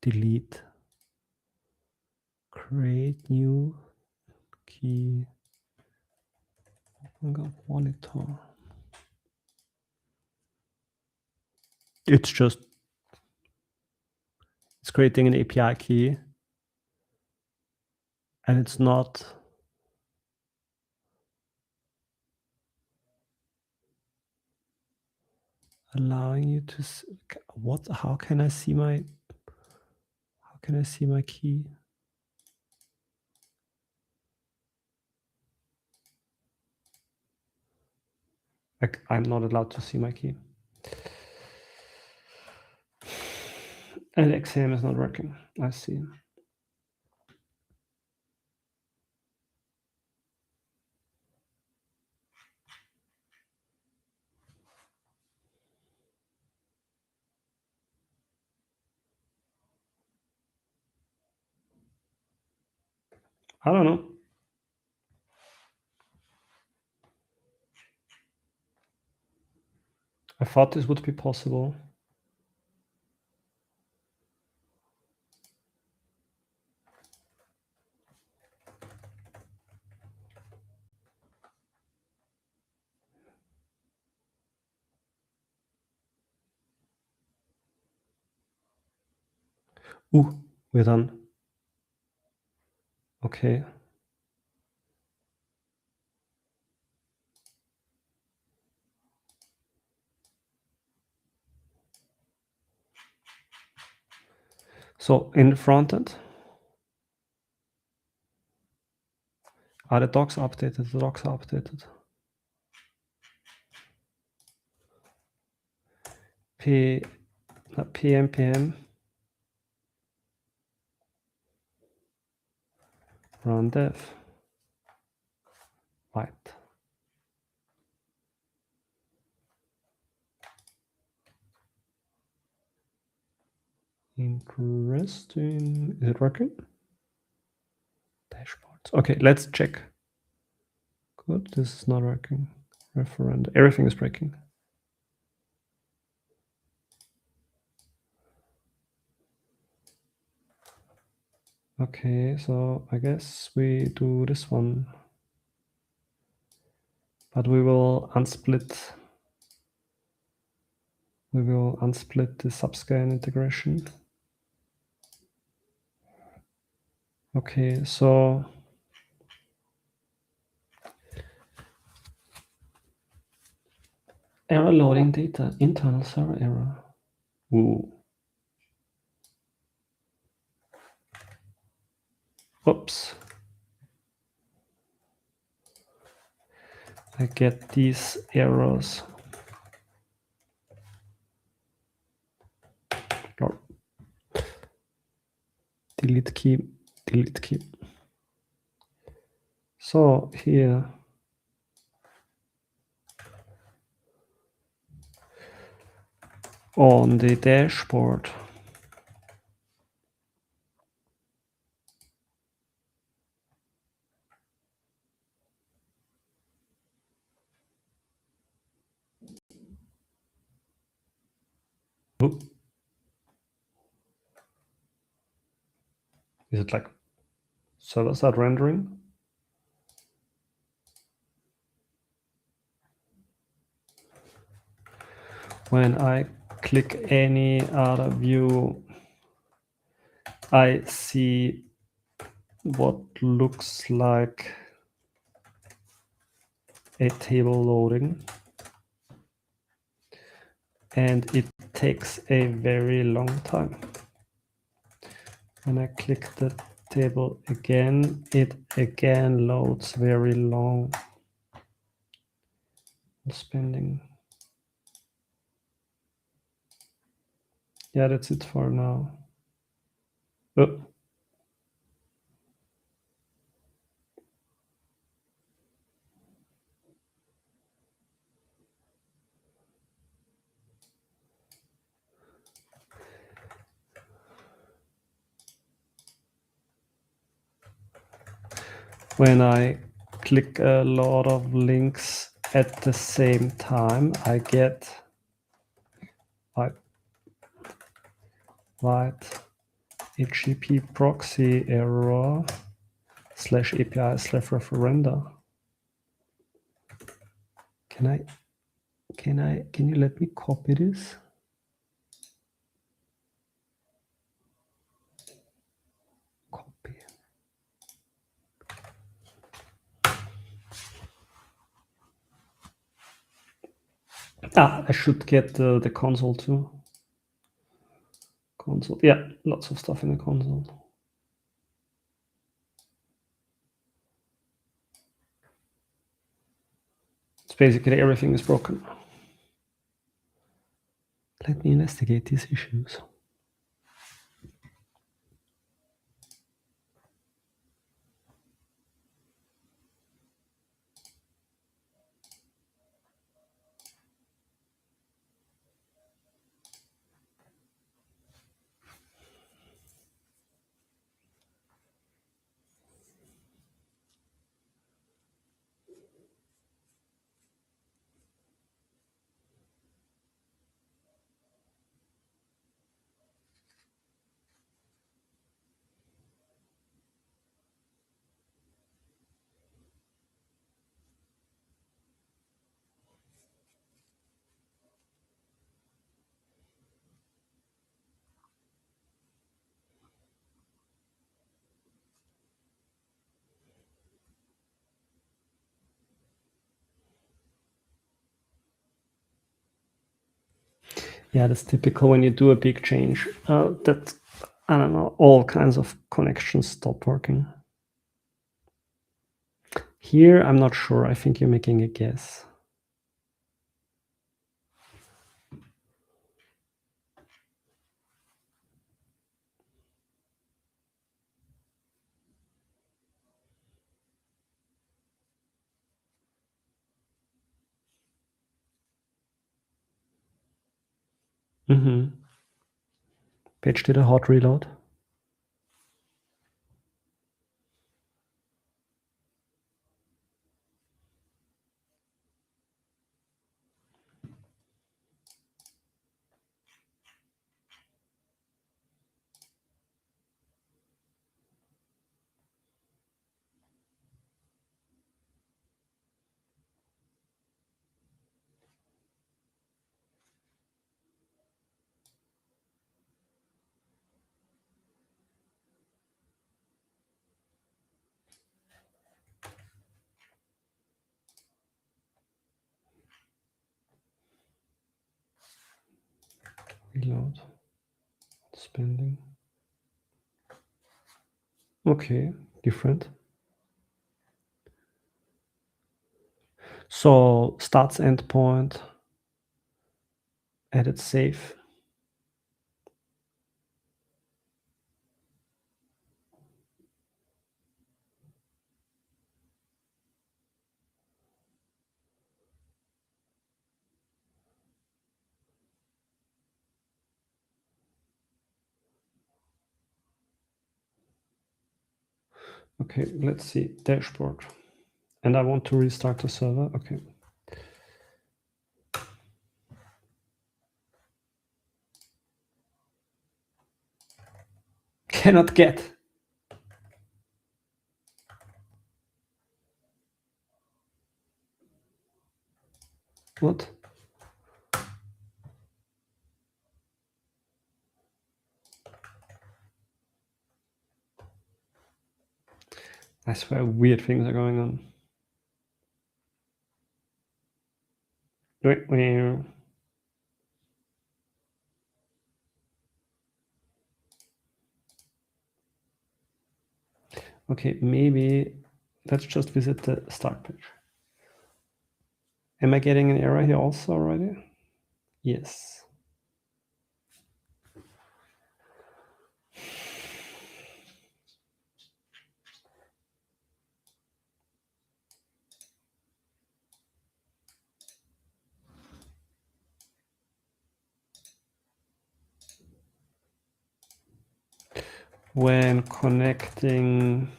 Delete. Create new key. Monitor. It's creating an API key, and it's not allowing you to what? How can I see my key? Like, I'm not allowed to see my key. And XAM is not working. I see. I don't know. I thought this would be possible. We're done. Okay. So in the front end, are the docs updated? The docs are updated. PM run dev. Right. Interesting. Is it working? Dashboards. Okay, let's check. Good. This is not working. Referenda. Everything is breaking. Okay, so I guess we do this one. But we will unsplit. We will unsplit the Subscan integration. Okay, so error loading data, internal server error. Ooh. Oops. I get these errors. Oh. Delete key, delete key. So here, on the dashboard, is it like server-side rendering? When I click any other view, I see what looks like a table loading, and it takes a very long time. When I click the table again, it again loads very long. Spending. Yeah, that's it for now. Oh. when I click a lot of links at the same time, I get white HTTP proxy error /API/referenda. Can you let me copy this? Copy. I should get the console too. Console, yeah, lots of stuff in the console. It's basically everything is broken. Let me investigate these issues. Yeah, that's typical when you do a big change. That, I don't know, all kinds of connections stop working. Here, I'm not sure. I think you're making a guess. Page did a hot reload. Reload. Spending. Okay, different. So starts endpoint, edit save. Okay, let's see, dashboard. And I want to restart the server, okay. Cannot get. What? I swear weird things are going on. Wait. Okay, maybe let's just visit the start page. Am I getting an error here also already? Yes. When connecting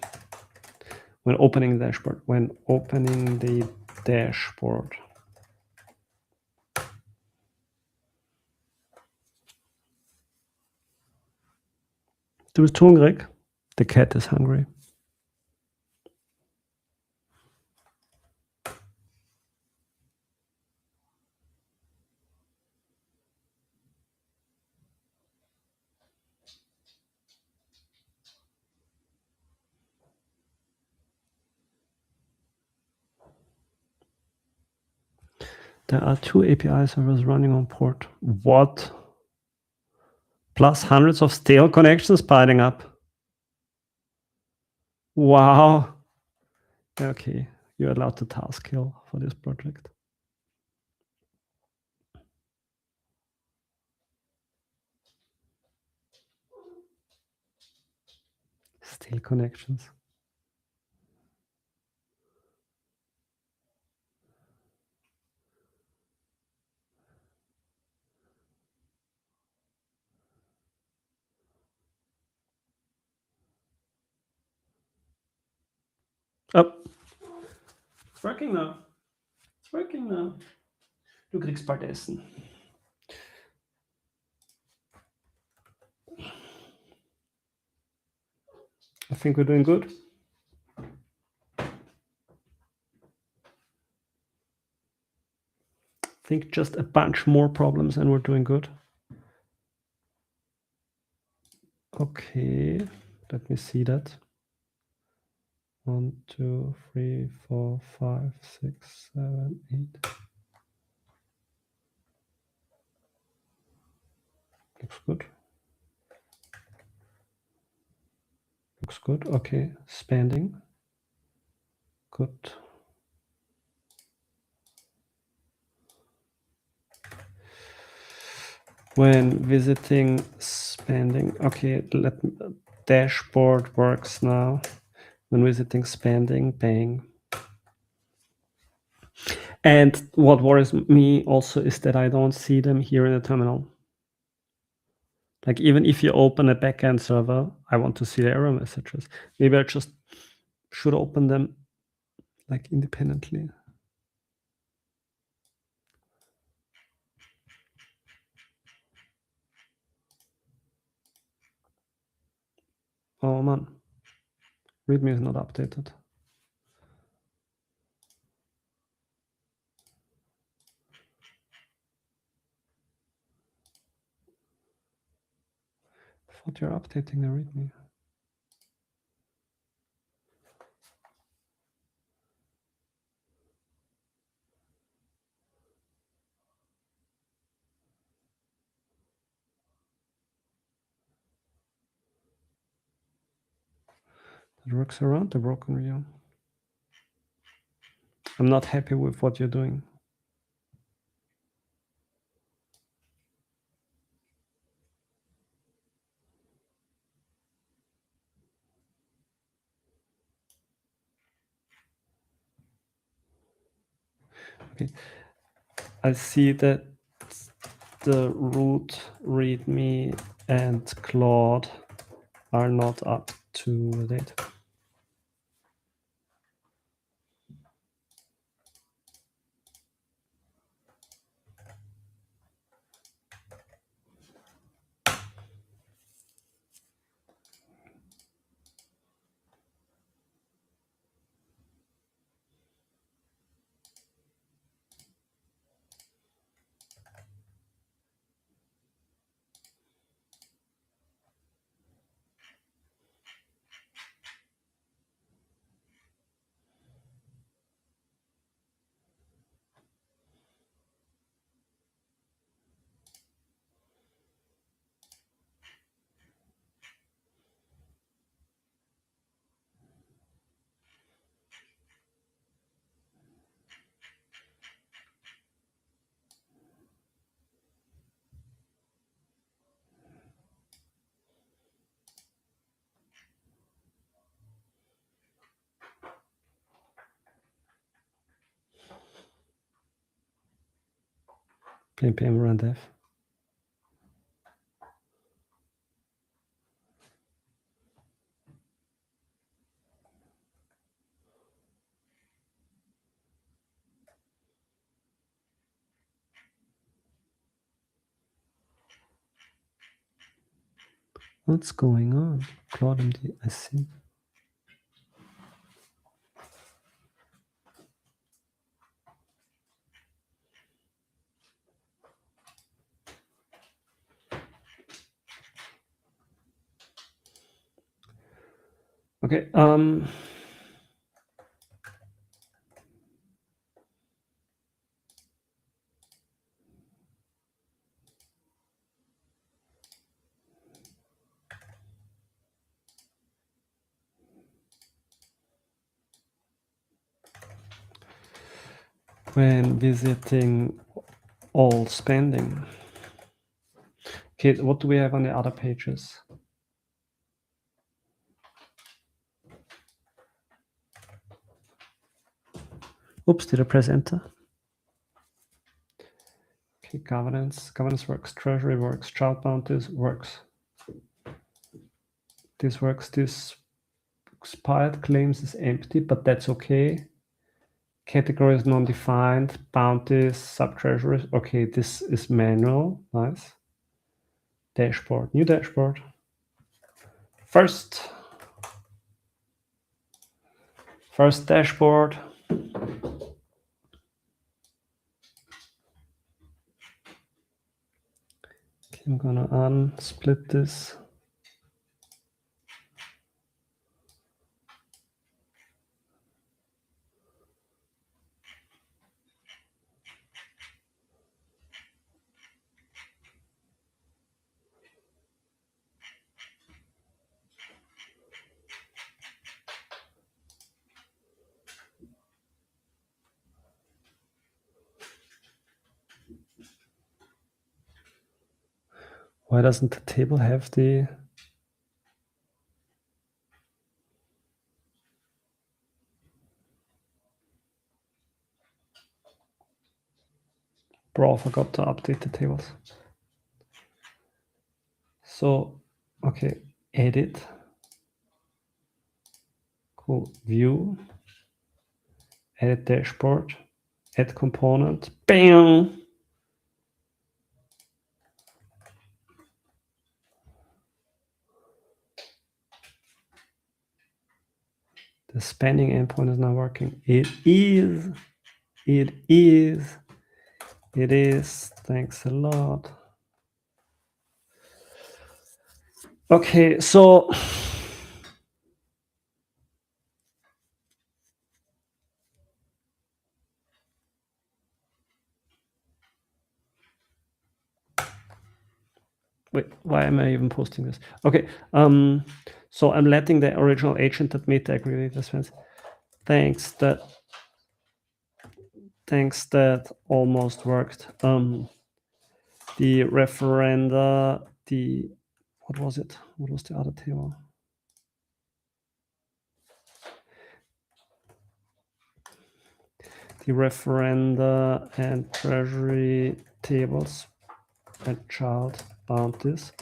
when opening the dashboard. When opening the dashboard. Du bist hungrig? The cat is hungry. There are 2 API servers running on port. What? Plus hundreds of stale connections piling up. Wow. Okay, you're allowed to task kill for this project. Stale connections. Oh, it's working now. It's working now. Du kriegst bald Essen. I think we're doing good. I think just a bunch more problems and we're doing good. Okay, let me see that. 1, 2, 3, 4, 5, 6, 7, 8. Looks good. Looks good. Okay, spending. Good. When visiting spending, okay, dashboard works now. When visiting spending, paying. And what worries me also is that I don't see them here in the terminal. Like even if you open a backend server, I want to see the error messages. Maybe I just should open them like independently. Oh man, README is not updated. I thought you're updating the README. It works around the broken view. I'm not happy with what you're doing. Okay, I see that the root, README, and Claude are not up to date. npm run dev. What's going on? CloudMD, I see. Okay. When visiting all spending. Okay, what do we have on the other pages? Oops, did I press enter? Okay, governance works, treasury works, child bounties works. This works, this expired claims is empty, but that's okay. Category is non-defined, bounties, sub-treasuries. Okay, this is manual, nice. Dashboard, new dashboard. First dashboard. Okay, I'm gonna unsplit this. Why doesn't the table have the... Bro, I forgot to update the tables. So, okay, edit. Cool, view. Edit dashboard. Add component. Bam! The spending endpoint is not working. It is. It is. It is. Thanks a lot. Okay, so wait, why am I even posting this? Okay, so I'm letting the original agent admit the aggregator spends. Thanks, that almost worked. The referenda, what was it? What was the other table? The referenda and treasury tables and child bounties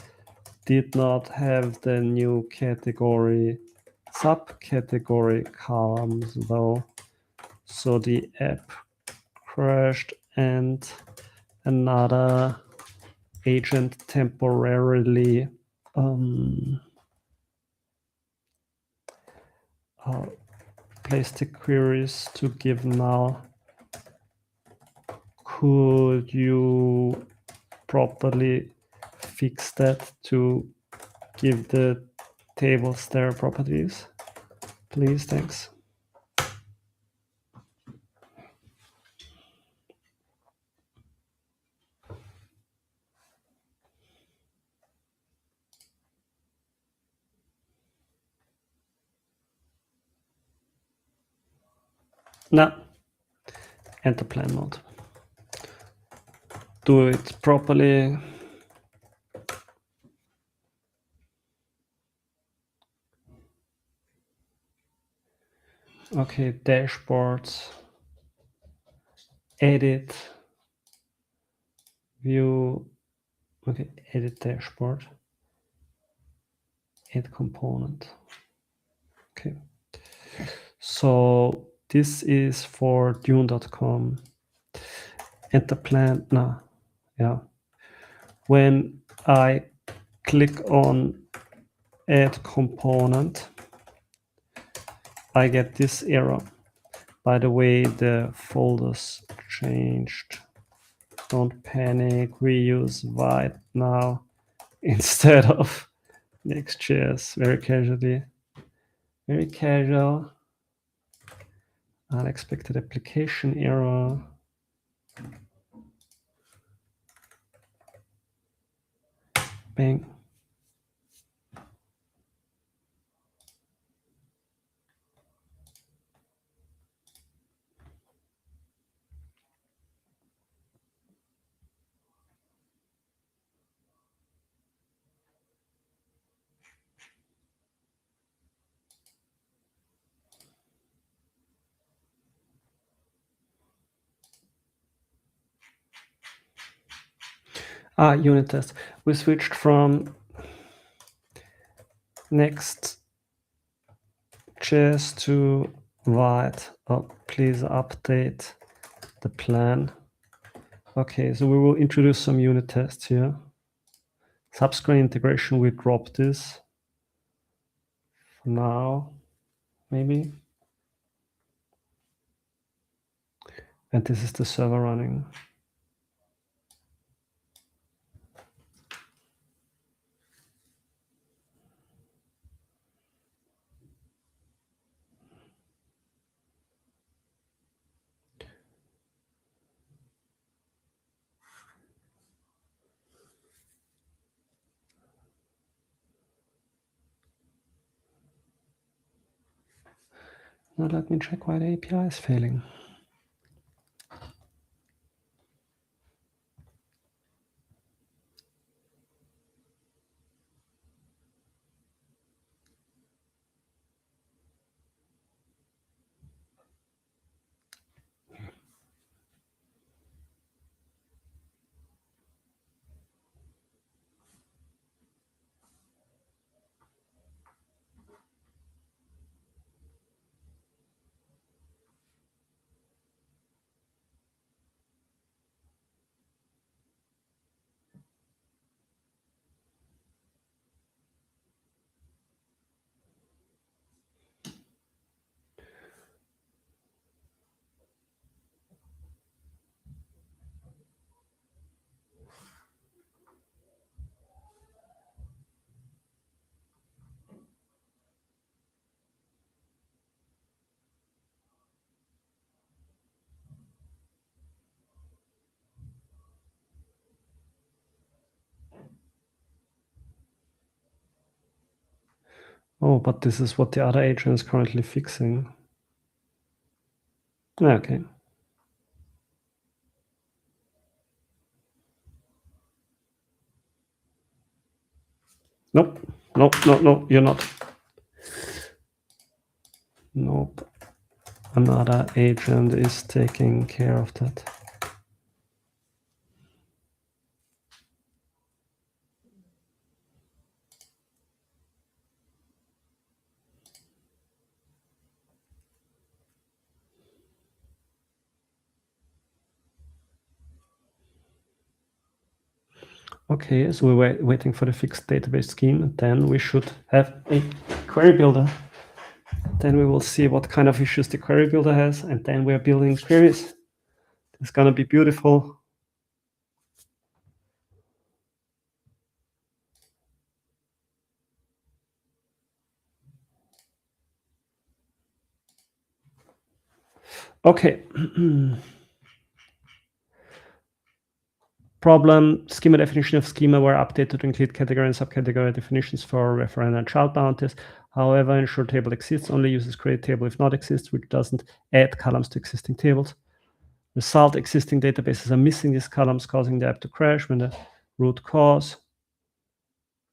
did not have the new category subcategory columns though, so the app crashed and another agent temporarily placed the queries to give null. Could you properly fix that to give the tables their properties? Please, thanks. No. Enter plan mode. Do it properly. Okay, dashboards. Edit. View. Okay, edit dashboard. Add component. Okay. So this is for Dune.com. Enter plan. No. Yeah. When I click on add component, I get this error. By the way, the folders changed. Don't panic, we use white now instead of Next.js. Very casually. Very casual. Unexpected application error. Bang. Unit test. We switched from Next.js to white. Oh, please update the plan. Okay, so we will introduce some unit tests here. Subscreen integration, we drop this for now, maybe. And this is the server running. Now let me check why the API is failing. Oh, but this is what the other agent is currently fixing. Okay. Nope, no, you're not. Nope. Another agent is taking care of that. Okay, so we're waiting for the fixed database scheme, and then we should have a query builder. Then we will see what kind of issues the query builder has, and then we're building queries. It's gonna be beautiful. Okay. Problem, schema definition of schema were updated to include category and subcategory definitions for referent and child boundaries. However, ensure table exists only uses create table if not exists, which doesn't add columns to existing tables. Result, existing databases are missing these columns, causing the app to crash when the root cause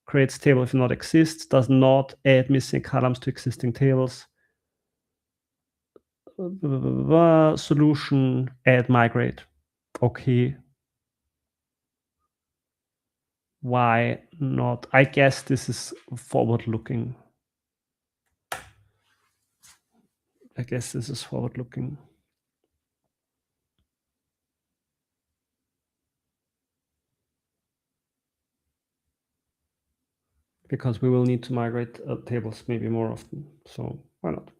creates table if not exists, does not add missing columns to existing tables. Solution, add migrate. Okay. Why not? I guess this is forward-looking. I guess this is forward-looking. because we will need to migrate tables maybe more often. So why not?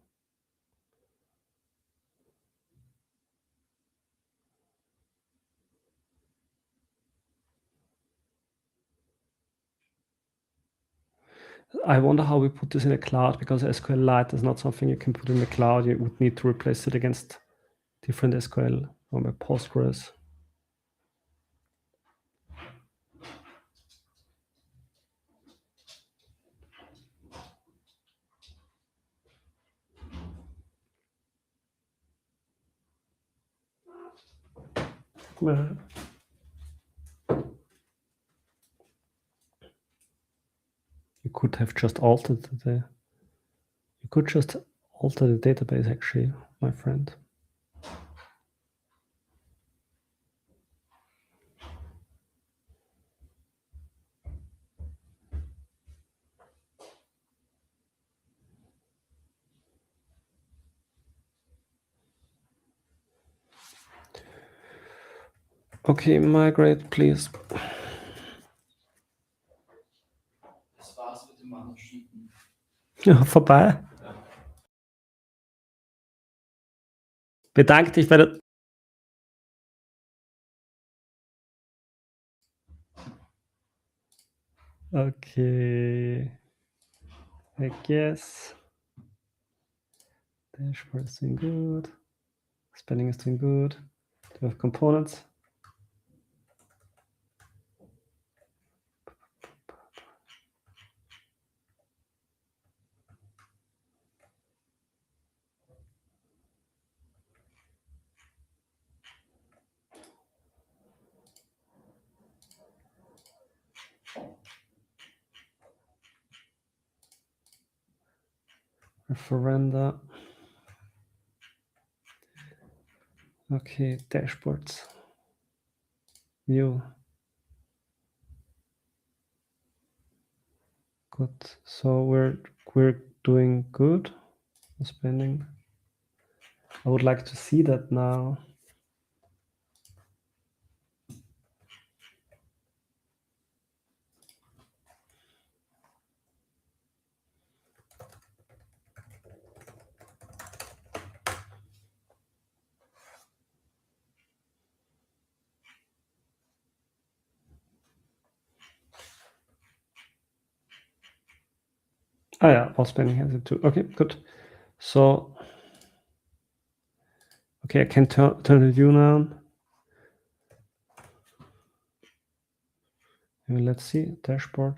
I wonder how we put this in a cloud, because SQLite is not something you can put in the cloud. You would need to replace it against different SQL or Postgres. Well, you could have just altered the. You could just alter the database, actually, my friend. Okay, migrate, please. Das war's mit dem Manuschieden. Ja, vorbei. Bedanke dich bei der. Okay. I guess. Dashboard is doing good. Spending is doing good. Do you have components? Referenda. Okay, dashboards. View. Good. So we're doing good. Spending. I would like to see that now. Oh yeah, all spending has it too. Okay, good. So, okay, I can turn the view now. And let's see, dashboard.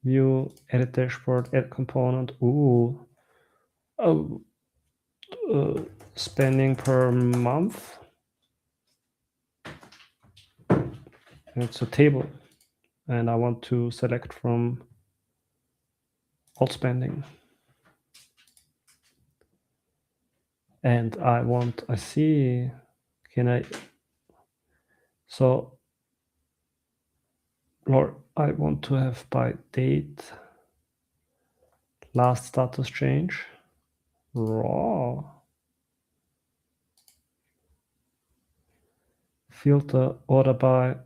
View, edit dashboard, add component. Ooh. Oh, spending per month. It's a table. And I want to select from all spending. And I see, so, Lord, I want to have by date, last status change, raw, filter, order by,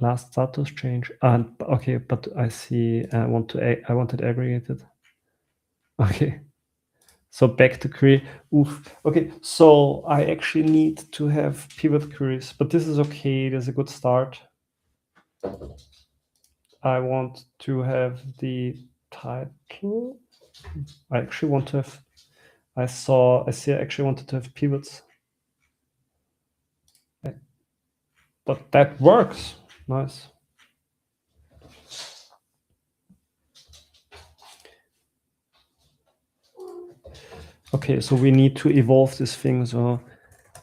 last status change. And okay, but I see, I want it aggregated. Okay. So back to query. Oof. Okay, so I actually need to have pivot queries, but this is okay. There's a good start. I want to have the title. I actually want to have. I actually wanted to have pivots, but that works. Nice. Okay, so we need to evolve this thing. So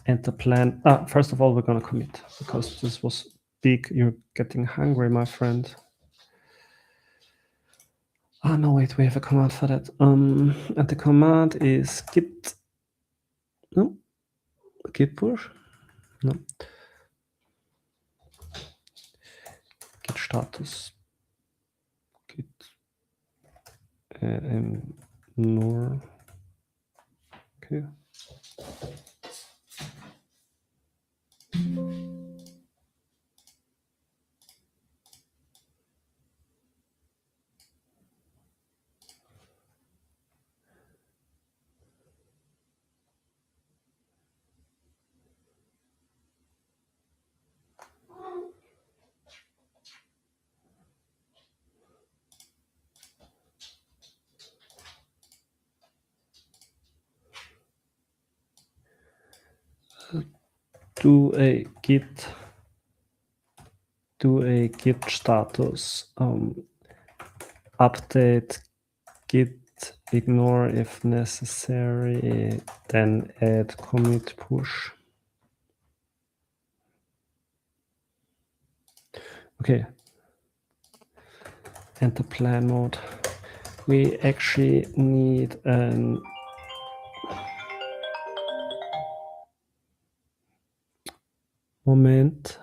enter plan. First of all, we're gonna commit because this was big. You're getting hungry, my friend. No, wait, we have a command for that. And the command is git. No, git push. No. Git status. Git nor. Okay. do a git status update git ignore if necessary, then add commit push. Okay. Enter plan mode. We actually need an moment.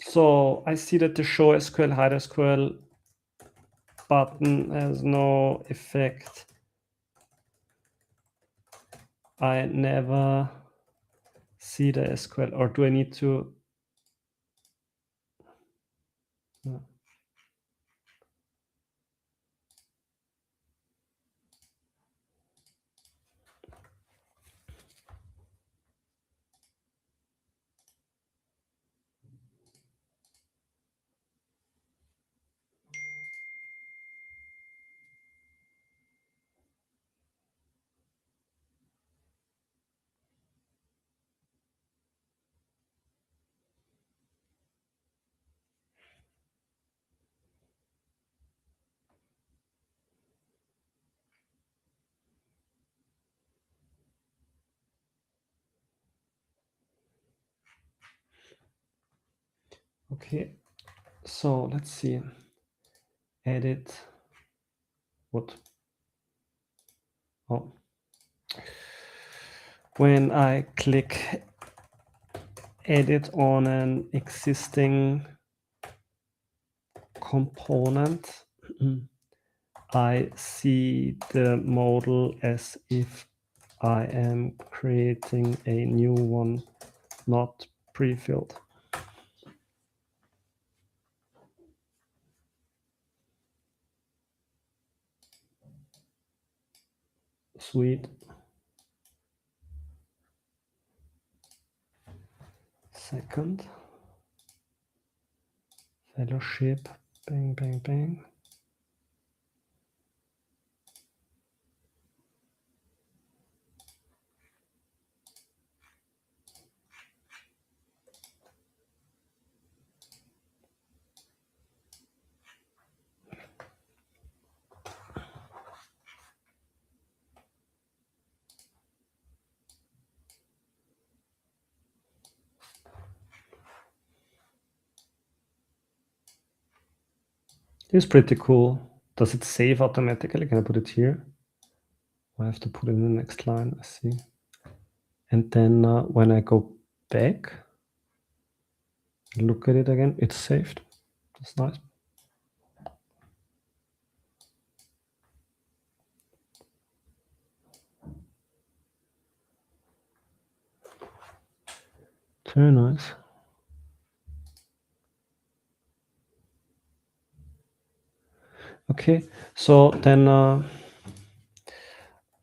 So I see that the show SQL, hide SQL button has no effect. I never see the SQL, or do I need to? No. Okay, so let's see. Edit. What? Oh. When I click edit on an existing component, I see the model as if I am creating a new one, not pre-filled. Sweet. Second. Fellowship. Bang, bang, bang. It's pretty cool. Does it save automatically? Can I put it here? I have to put it in the next line. I see. And then when I go back, look at it again, it's saved. That's nice. Very nice. Okay, so then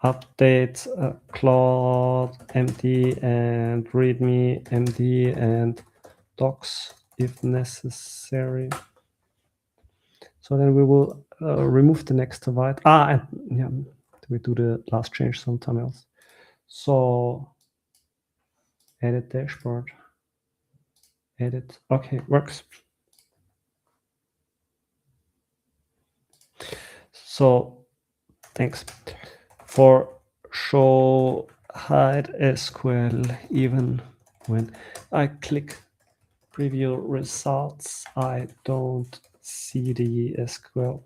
update Claude MD and README MD and docs if necessary. So then we will remove the next divide. And yeah, we do the last change sometime else. So edit dashboard. Edit. Okay, works. So thanks. for show hide SQL even when I click preview results, I don't see the SQL.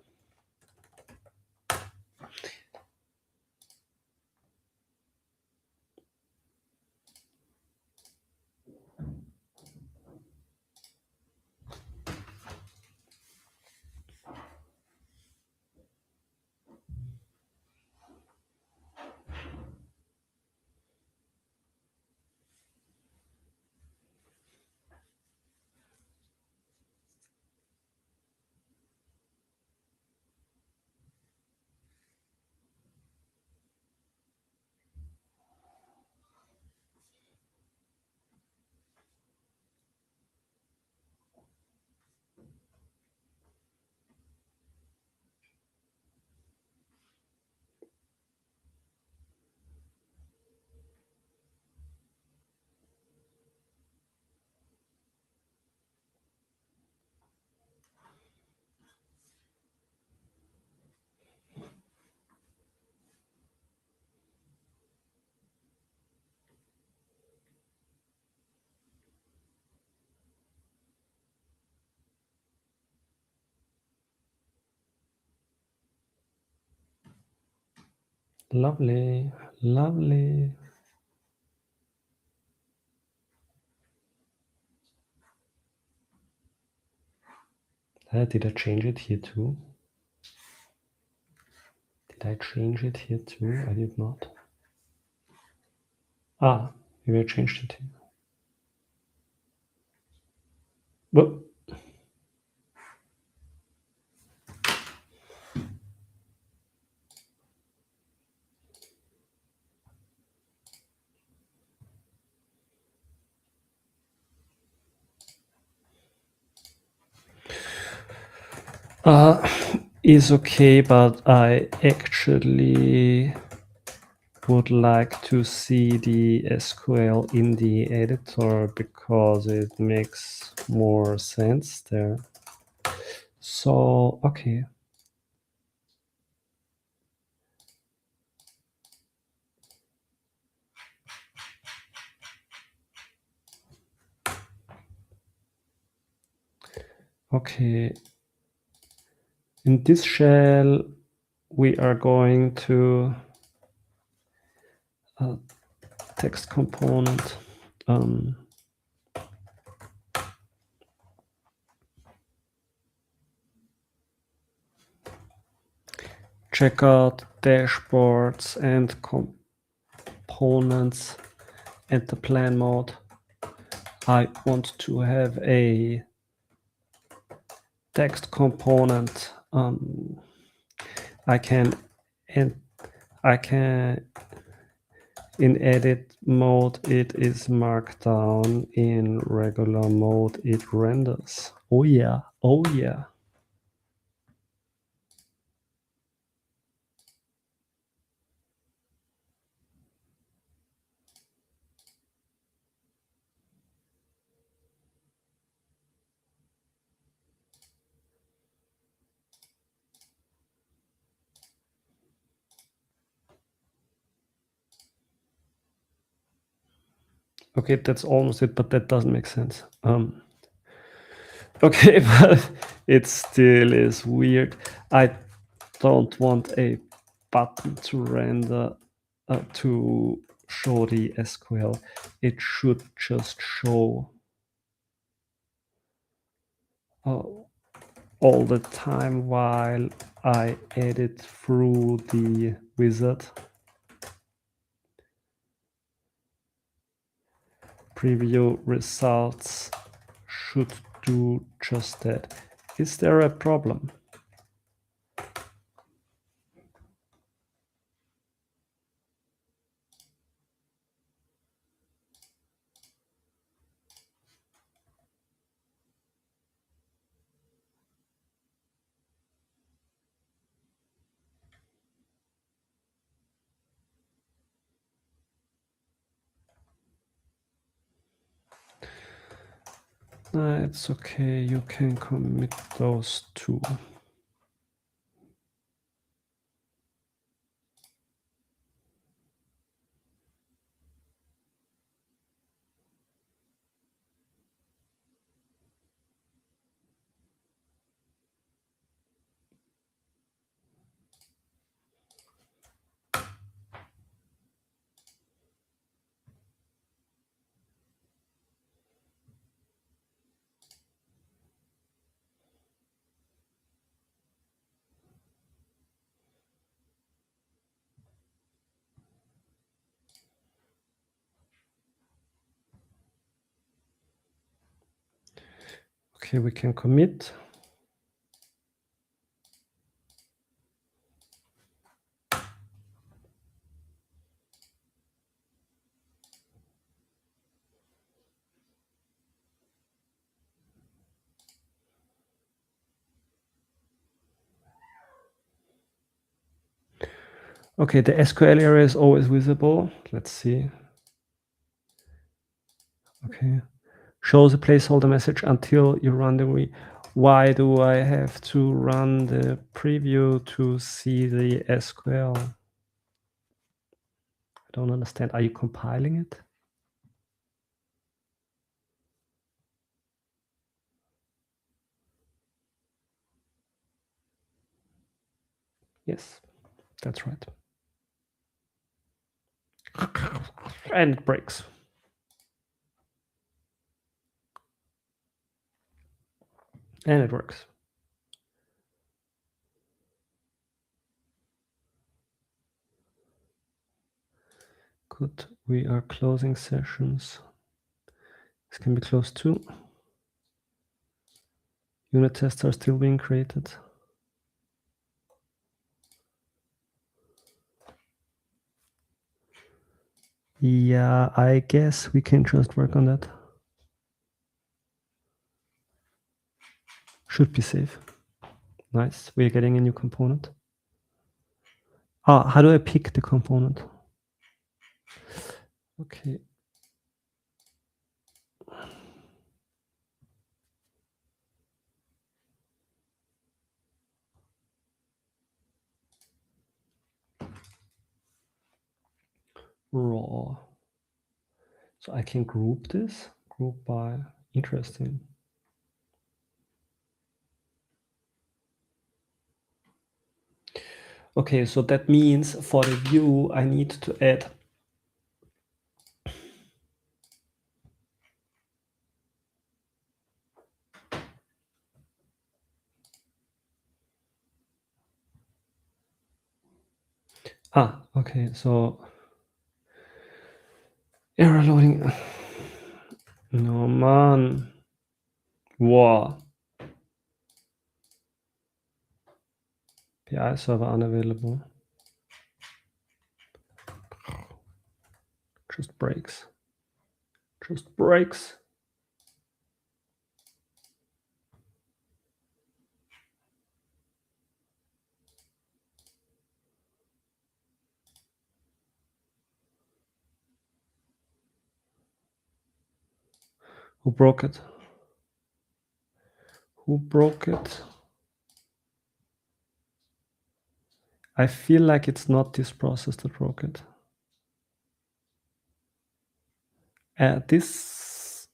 Lovely, lovely. Did I change it here too? Did I change it here too? I did not. Ah, maybe I changed it here. But is okay, but I actually would like to see the SQL in the editor because it makes more sense there. So, okay. Okay. In this shell, we are going to a text component. Check out dashboards and components and the plan mode. I want to have a text component. I can in edit mode it is markdown, in regular mode it renders. Oh yeah, oh yeah. Okay, that's almost it, but that doesn't make sense. Okay, but it still is weird. I don't want a button to render to show the SQL. It should just show all the time while I edit through the wizard. Preview results should do just that. Is there a problem? It's okay, you can commit those two. Okay, we can commit. Okay, the SQL error is always visible. Let's see. Okay. Shows a placeholder message until you run the why do I have to run the preview to see the SQL? I don't understand. Are you compiling it? Yes, that's right. And it breaks. And it works. Good. We are closing sessions. This can be closed too. Unit tests are still being created. Yeah, I guess we can just work on that. Should be safe. Nice. We're getting a new component. How do I pick the component? Okay. Raw. So I can group this, group by, interesting. Okay, so that means for the view, I need to add okay, so error loading. No, man. Wow. PI server unavailable. Just breaks. Just breaks. Who broke it? Who broke it? I feel like it's not this process that broke it. This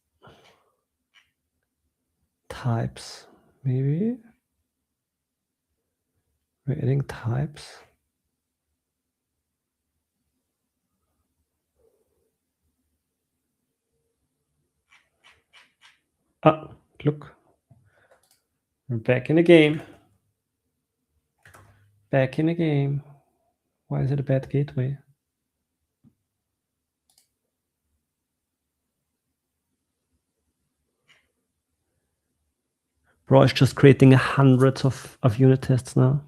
types, maybe. We're adding types. Look. We're back in the game. Back in the game. Why is it a bad gateway? Bro, it's just creating hundreds of unit tests now.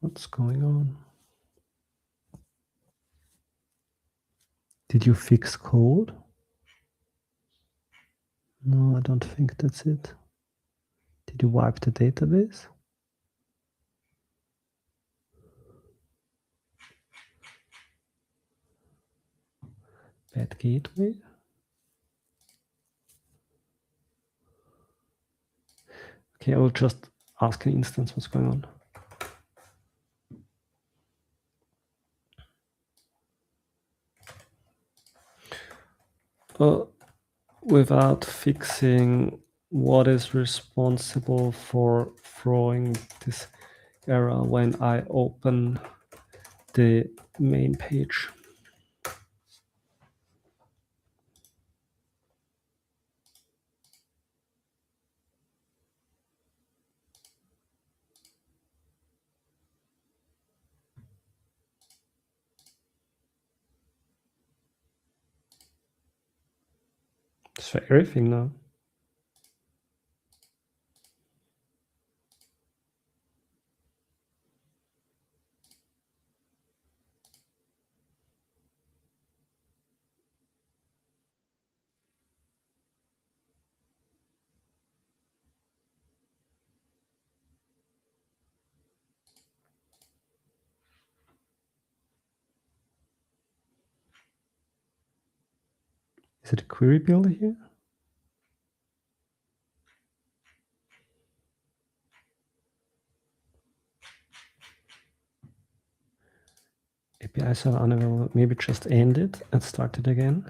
What's going on? Did you fix code? No, I don't think that's it. Did you wipe the database? Bad gateway? Okay, I will just ask an instance what's going on. Without fixing what is responsible for throwing this error when I open the main page. It's for everything now. Is it a query builder here? API server unavailable. Maybe just end it and start it again.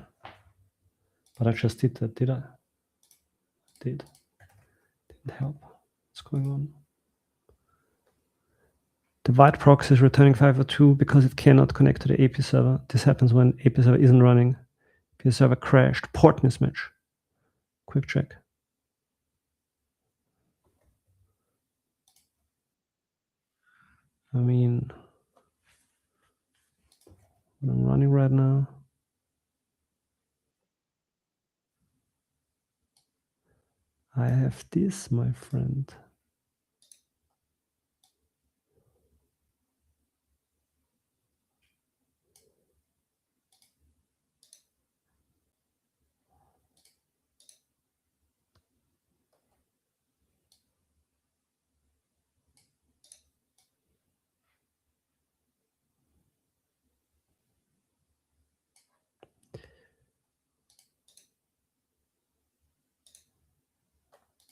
But I just did that, did I? Didn't help. What's going on? The white proxy is returning 502 because it cannot connect to the API server. This happens when API server isn't running. API server crashed. Port mismatch. Quick check. I mean, I'm running right now. I have this, my friend.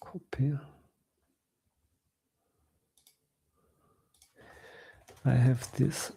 Copy. I have this.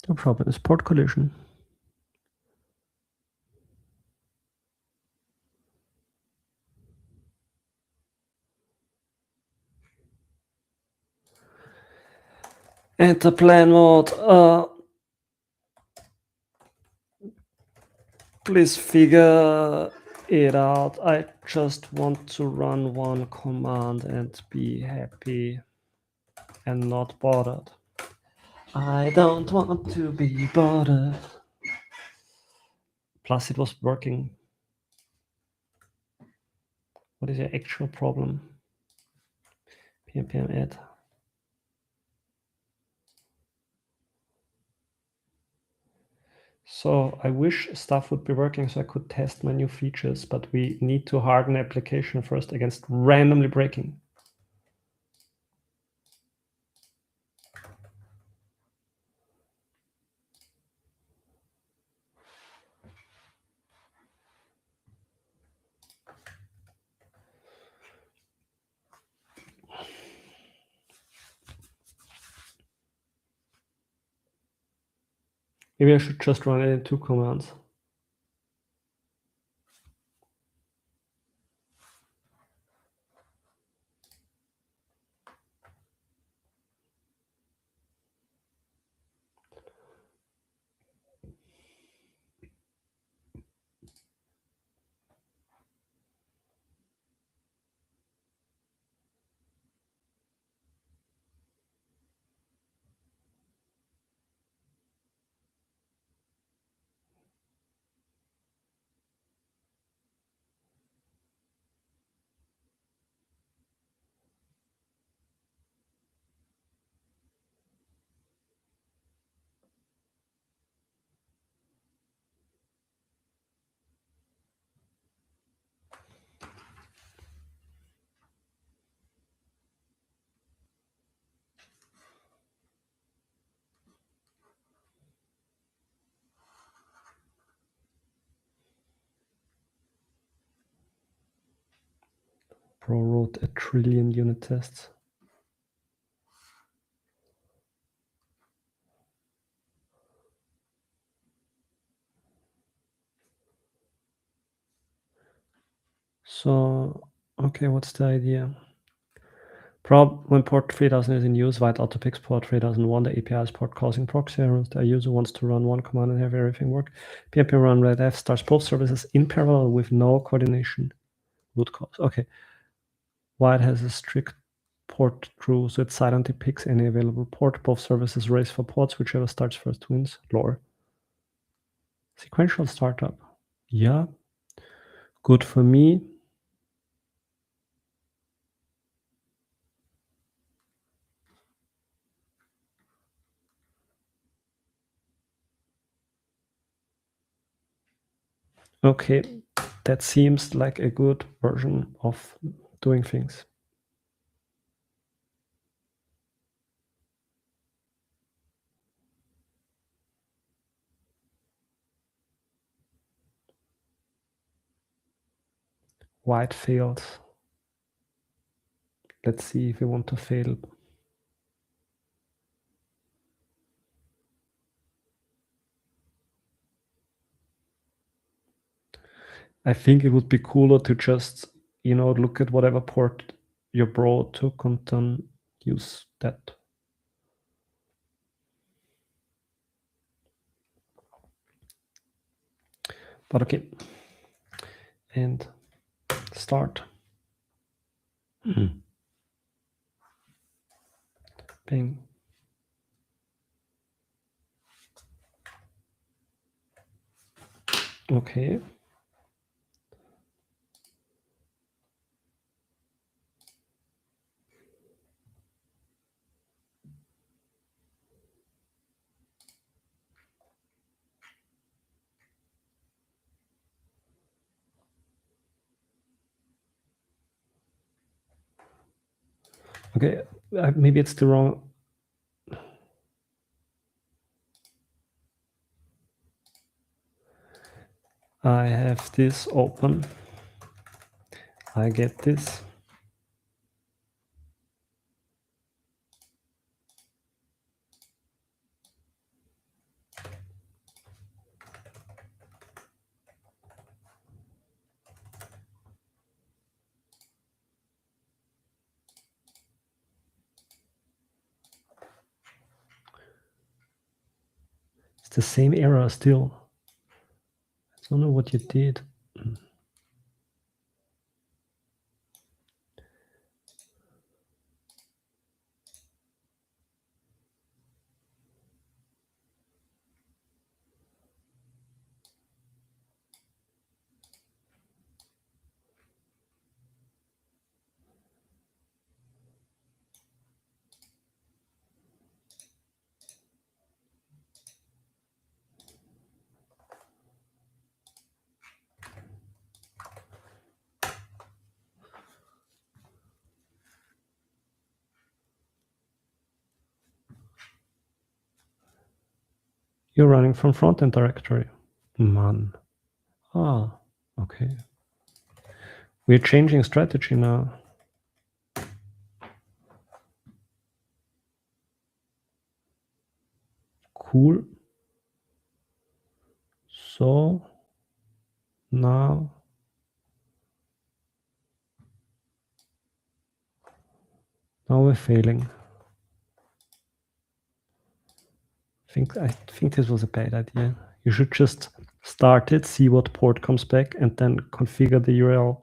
No problem. It's port collision. Enter plan mode. Please figure it out. I just want to run one command and be happy and not bothered. I don't want to be bothered. Plus, it was working. What is your actual problem? pm add. So I wish stuff would be working so I could test my new features, but we need to harden the application first against randomly breaking. Maybe I should just run it in 2 commands. Pro wrote 1 trillion unit tests. So, okay, what's the idea? When port 3000 is in use, whiteout to fix port 3001, the API is port causing proxy errors. The user wants to run one command and have everything work. PnP run redf starts both services in parallel with no coordination. Root cause. Okay. White has a strict port true, so it silently picks any available port. Both services race for ports, whichever starts first wins. Lore. Sequential startup. Yeah. Good for me. Okay, that seems like a good version of doing things. White failed. Let's see if we want to fail. I think it would be cooler to just, look at whatever port your bro took and then use that. But okay. And start. Bing. Okay. Okay, maybe it's the wrong. I have this open. I get this. It's the same error still. I don't know what you did. You're running from front-end directory. Man. Ah, okay. We're changing strategy now. Cool. So now we're failing. I think this was a bad idea. You should just start it, see what port comes back, and then configure the URL.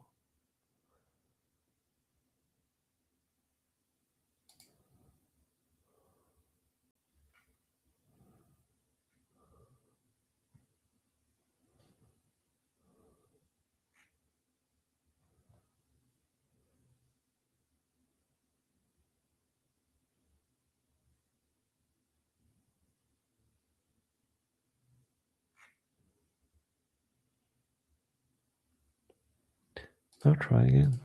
I'll try again.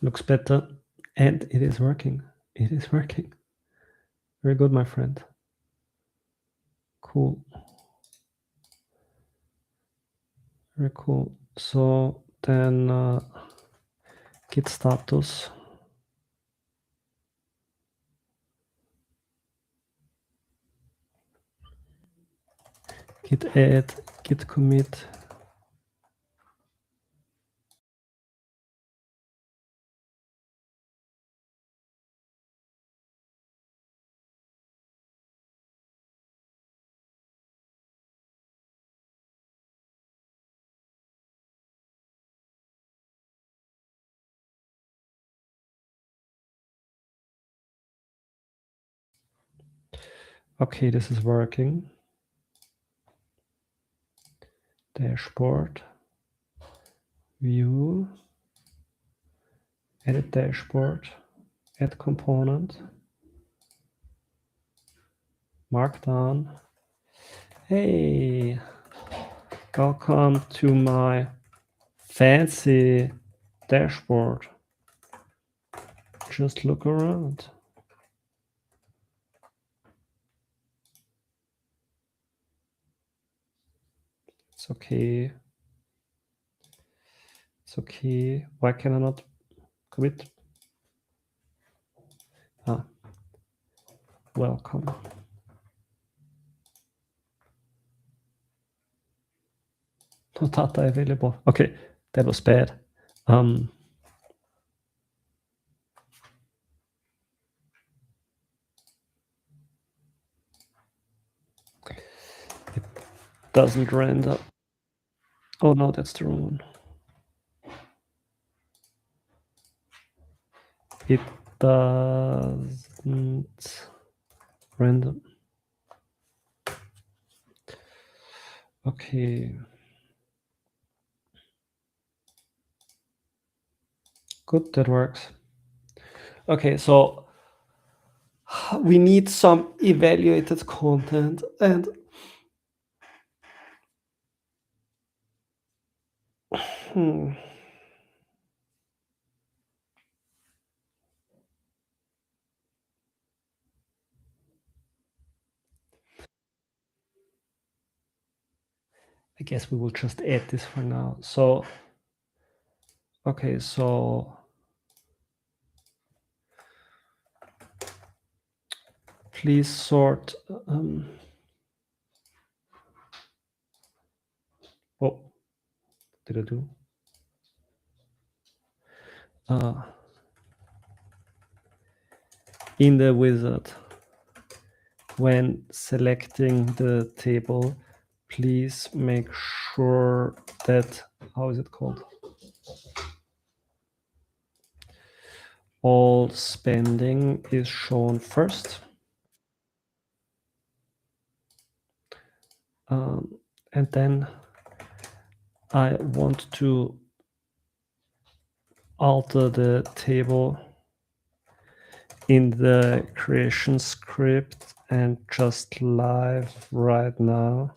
Looks better, and it is working. It is working. Very good, my friend. Cool. Very cool. So then git status. Git add, git commit. Okay, this is working. Dashboard, view, edit dashboard, add component, markdown. Hey, welcome to my fancy dashboard. Just look around. It's okay. It's okay. Why can I not commit? Ah, welcome. No data available. Okay, that was bad. It doesn't render. Oh no, that's the wrong one. It doesn't render. Okay. Good, that works. Okay, so we need some evaluated content, and I guess we will just add this for now. So, okay, so please sort. What did I do? In the wizard, when selecting the table, please make sure that, how is it called? All spending is shown first. And then I want to alter the table in the creation script and just live right now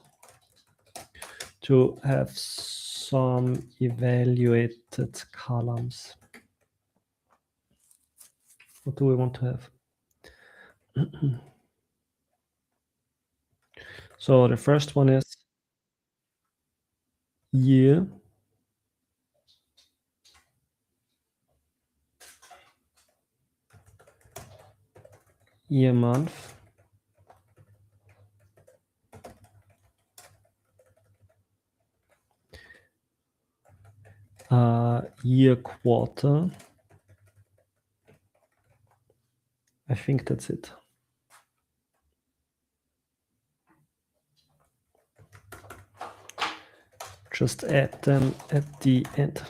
to have some evaluated columns. What do we want to have? So the first one is year. Year month. Year quarter. I think that's it. Just add them at the end.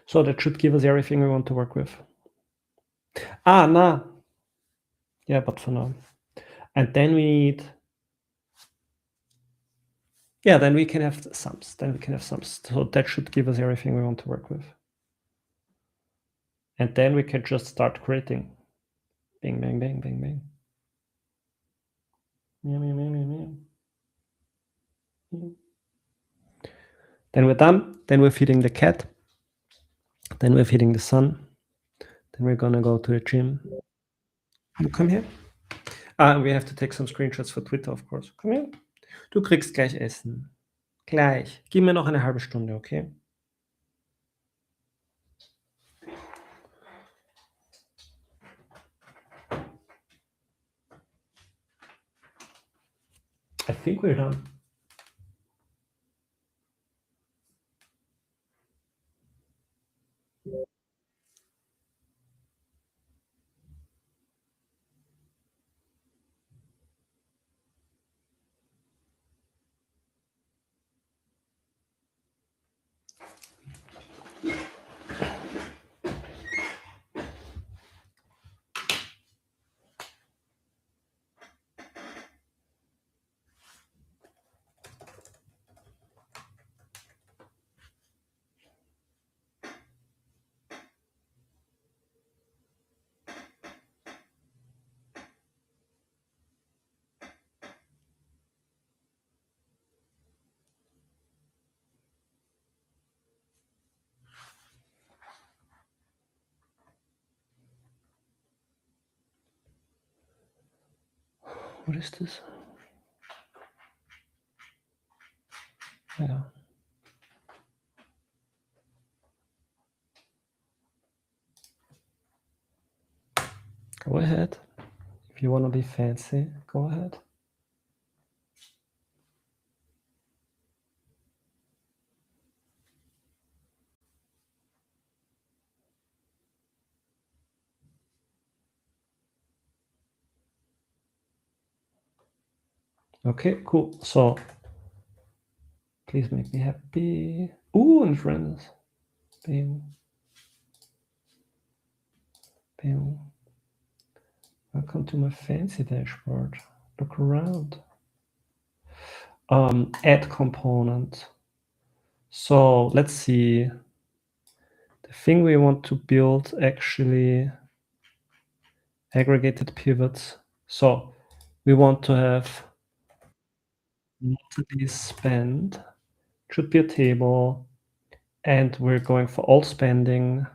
So that should give us everything we want to work with. Nah. Yeah, but for now. And then we need, yeah, then we can have the sums. So that should give us everything we want to work with. And then we can just start creating. Bing, bang, bang, bang, bang. Meow, meow, meow, meow, meow. Then we're done. Then we're feeding the cat. Then we're feeding the sun. Then we're gonna go to the gym. You come here. We have to take some screenshots for Twitter, of course. Komm her. Du kriegst gleich Essen. Gleich. Gib mir noch eine halbe Stunde, okay? I think we're done. What is this? Yeah. Go ahead. If you want to be fancy, go ahead. Okay, cool. So please make me happy. Ooh, and friends. Bing. Bing. Welcome to my fancy dashboard. Look around. Add component. So let's see. The thing we want to build actually aggregated pivots. So we want to have monthly spend, should be a table, and we're going for all spending,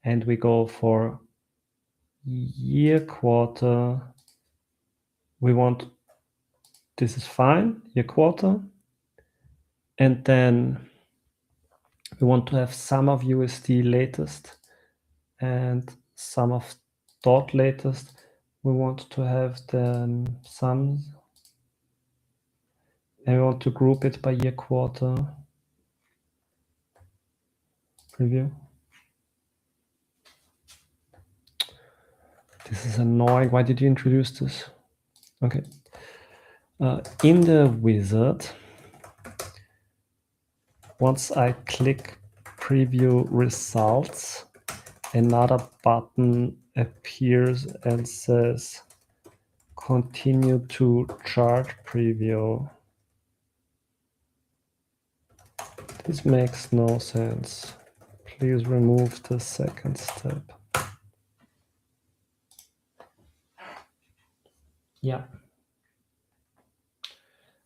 and we go for year, quarter. We want, this is fine, year, quarter. And then we want to have sum of USD latest and sum of dot latest. We want to have the sums, and we want to group it by year, quarter. Preview. This is annoying. Why did you introduce this? Okay. In the wizard, once I click preview results, another button appears and says continue to chart preview. This makes no sense. Please remove the second step. Yeah.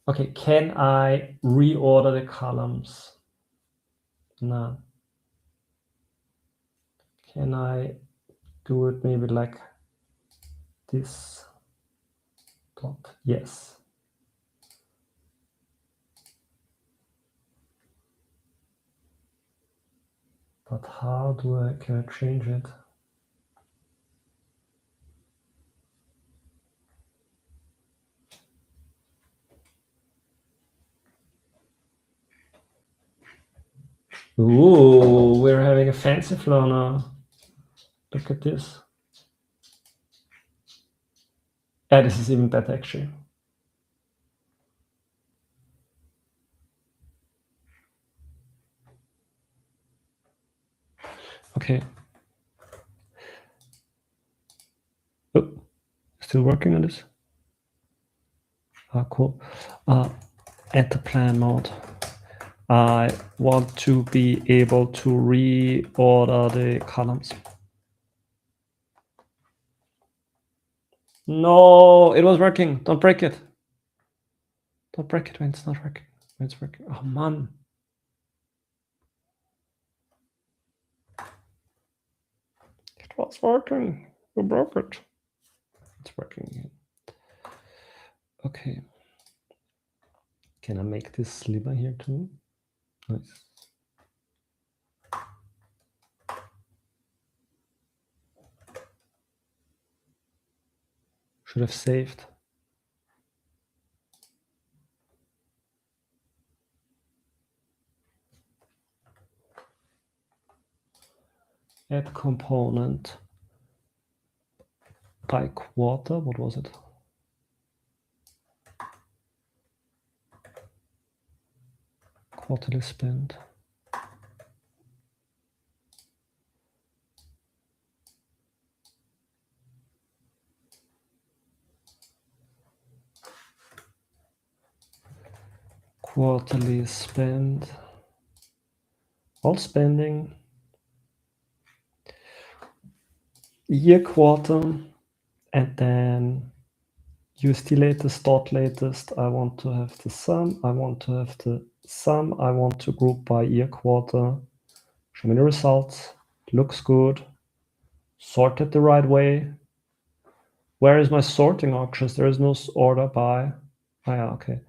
Okay, can I reorder the columns? No. Can I do it maybe like this? Dot? Yes. But how can I change it? Ooh, we're having a fancy flow now. Look at this. Yeah, this is even better actually. Okay. Oh, still working on this? Cool. Enter plan mode. I want to be able to reorder the columns. No, it was working. Don't break it. Don't break it when it's not working. When it's working. Oh man. It was working. You broke it. It's working again. Okay. Can I make this slimmer here too? Nice. Should have saved. Add component by quarter. What was it? Quarterly spend. Quarterly spend. All spending. Year, quarter, and then USD latest, dot latest. I want to have the sum. I want to have the sum. I want to group by year, quarter. Show me the results. Looks good. Sorted the right way. Where is my sorting options? There is no order by. Oh, yeah, okay.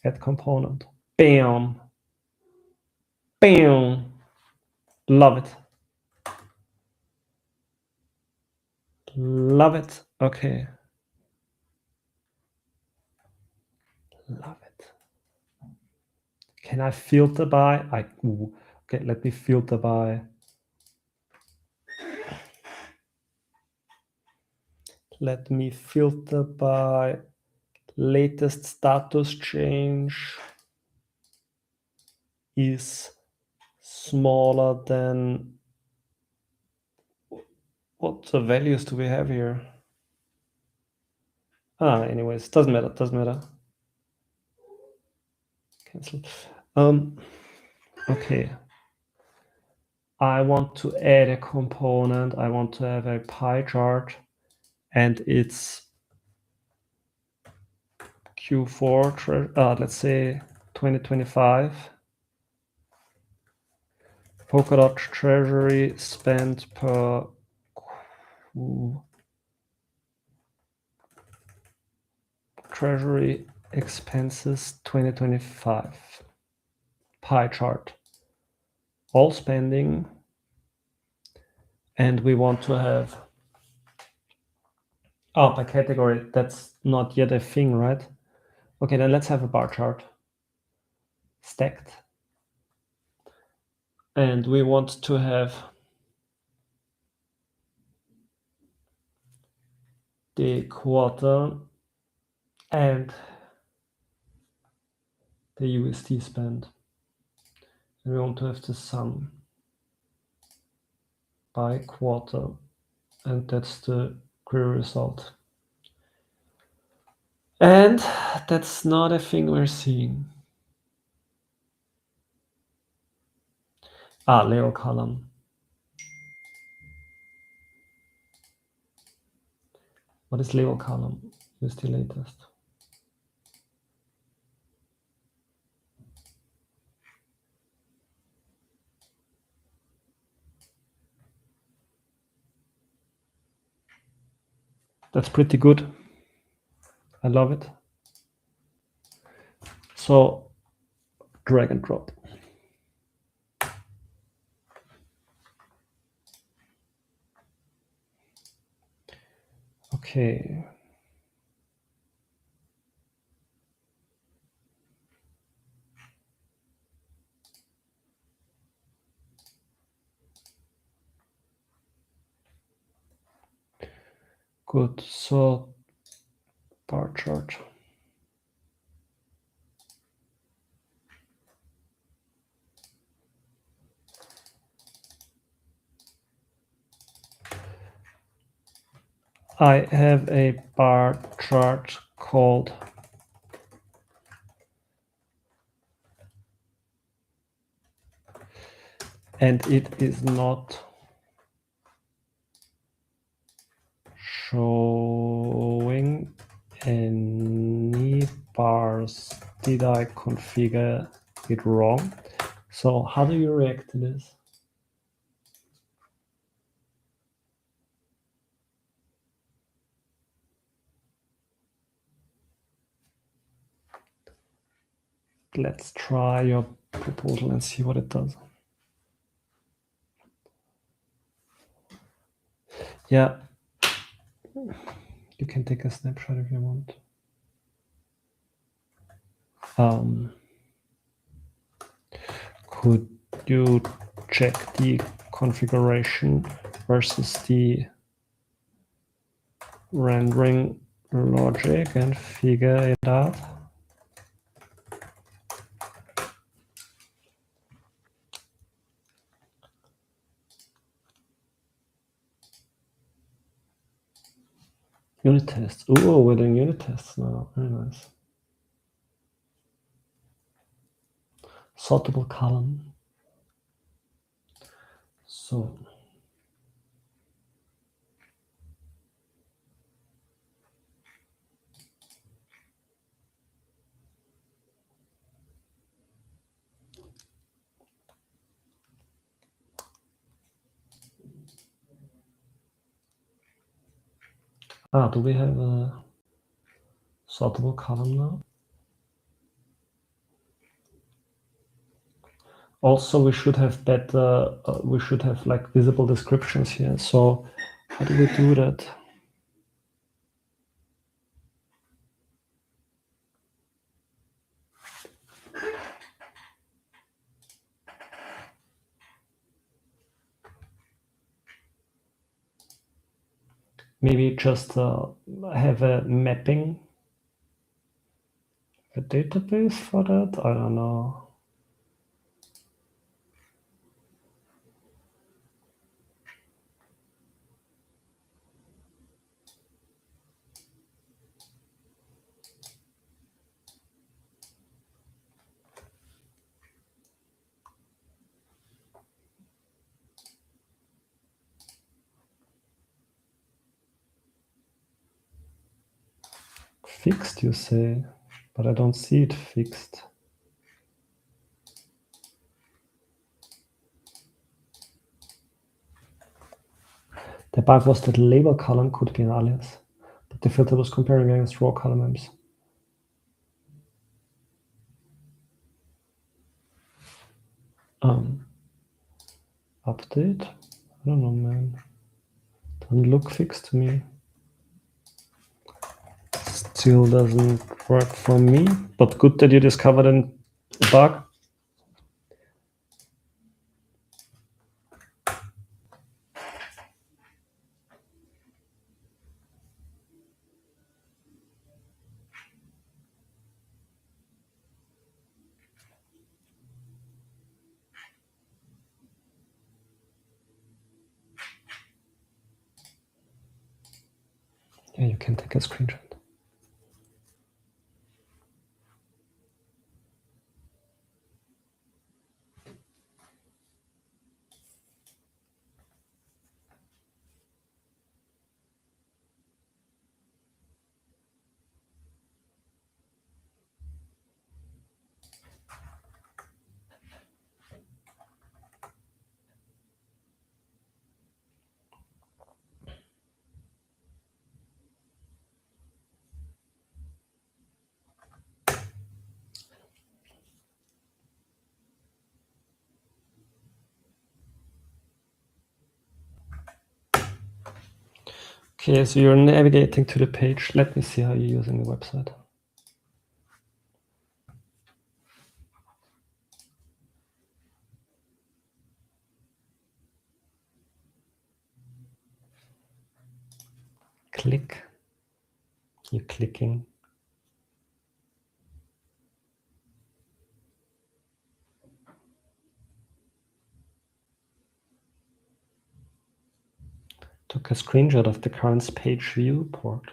Add component. Bam. Bam. Love it. Love it. Okay. Love it. Can I filter by? Okay, let me filter by. Let me filter by latest status change is smaller than. What values do we have here? Anyways, doesn't matter, doesn't matter. Cancel. Okay. I want to add a component. I want to have a pie chart, and it's Q4, let's say 2025. Polkadot treasury spent per treasury expenses 2025 pie chart. All spending, and we want to have by category. That's not yet a thing, right? Okay, then let's have a bar chart stacked, and we want to have the quarter and the USD spend, and we want to have the sum by quarter, and that's the query result. And that's not a thing we're seeing. Label column. What is label column? USD latest. That's pretty good. I love it. So drag and drop. Okay. Good. So bar chart. I have a bar chart called and it is not showing any bars. Did I configure it wrong? So how do you react to this? let's try your proposal and see what it does. Yeah, you can take a snapshot if you want. Could you check the configuration versus the rendering logic and figure it out? Unit tests. Oh, we're doing unit tests now. Very nice. Sortable column. So do we have a sortable column now? Also, we should have better, we should have like visible descriptions here. So how do we do that? Maybe just have a mapping, a database for that? I don't know. Fixed, you say, but I don't see it fixed. The bug was that label column could be an alias, but the filter was comparing against raw column names. Update? I don't know, man. Doesn't look fixed to me. Still doesn't work for me, but good that you discovered a bug. Yeah, you can take a screenshot. Okay, so you're navigating to the page. Let me see how you're using the website. Click. You're clicking. Took a screenshot of the current page view port.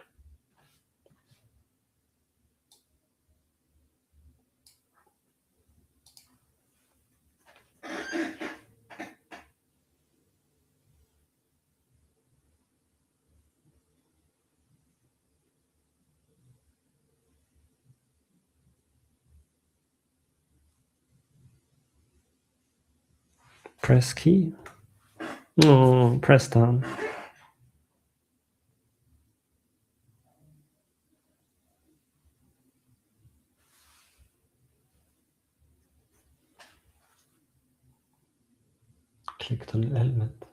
Press key. Oh, press down. clicked on an element.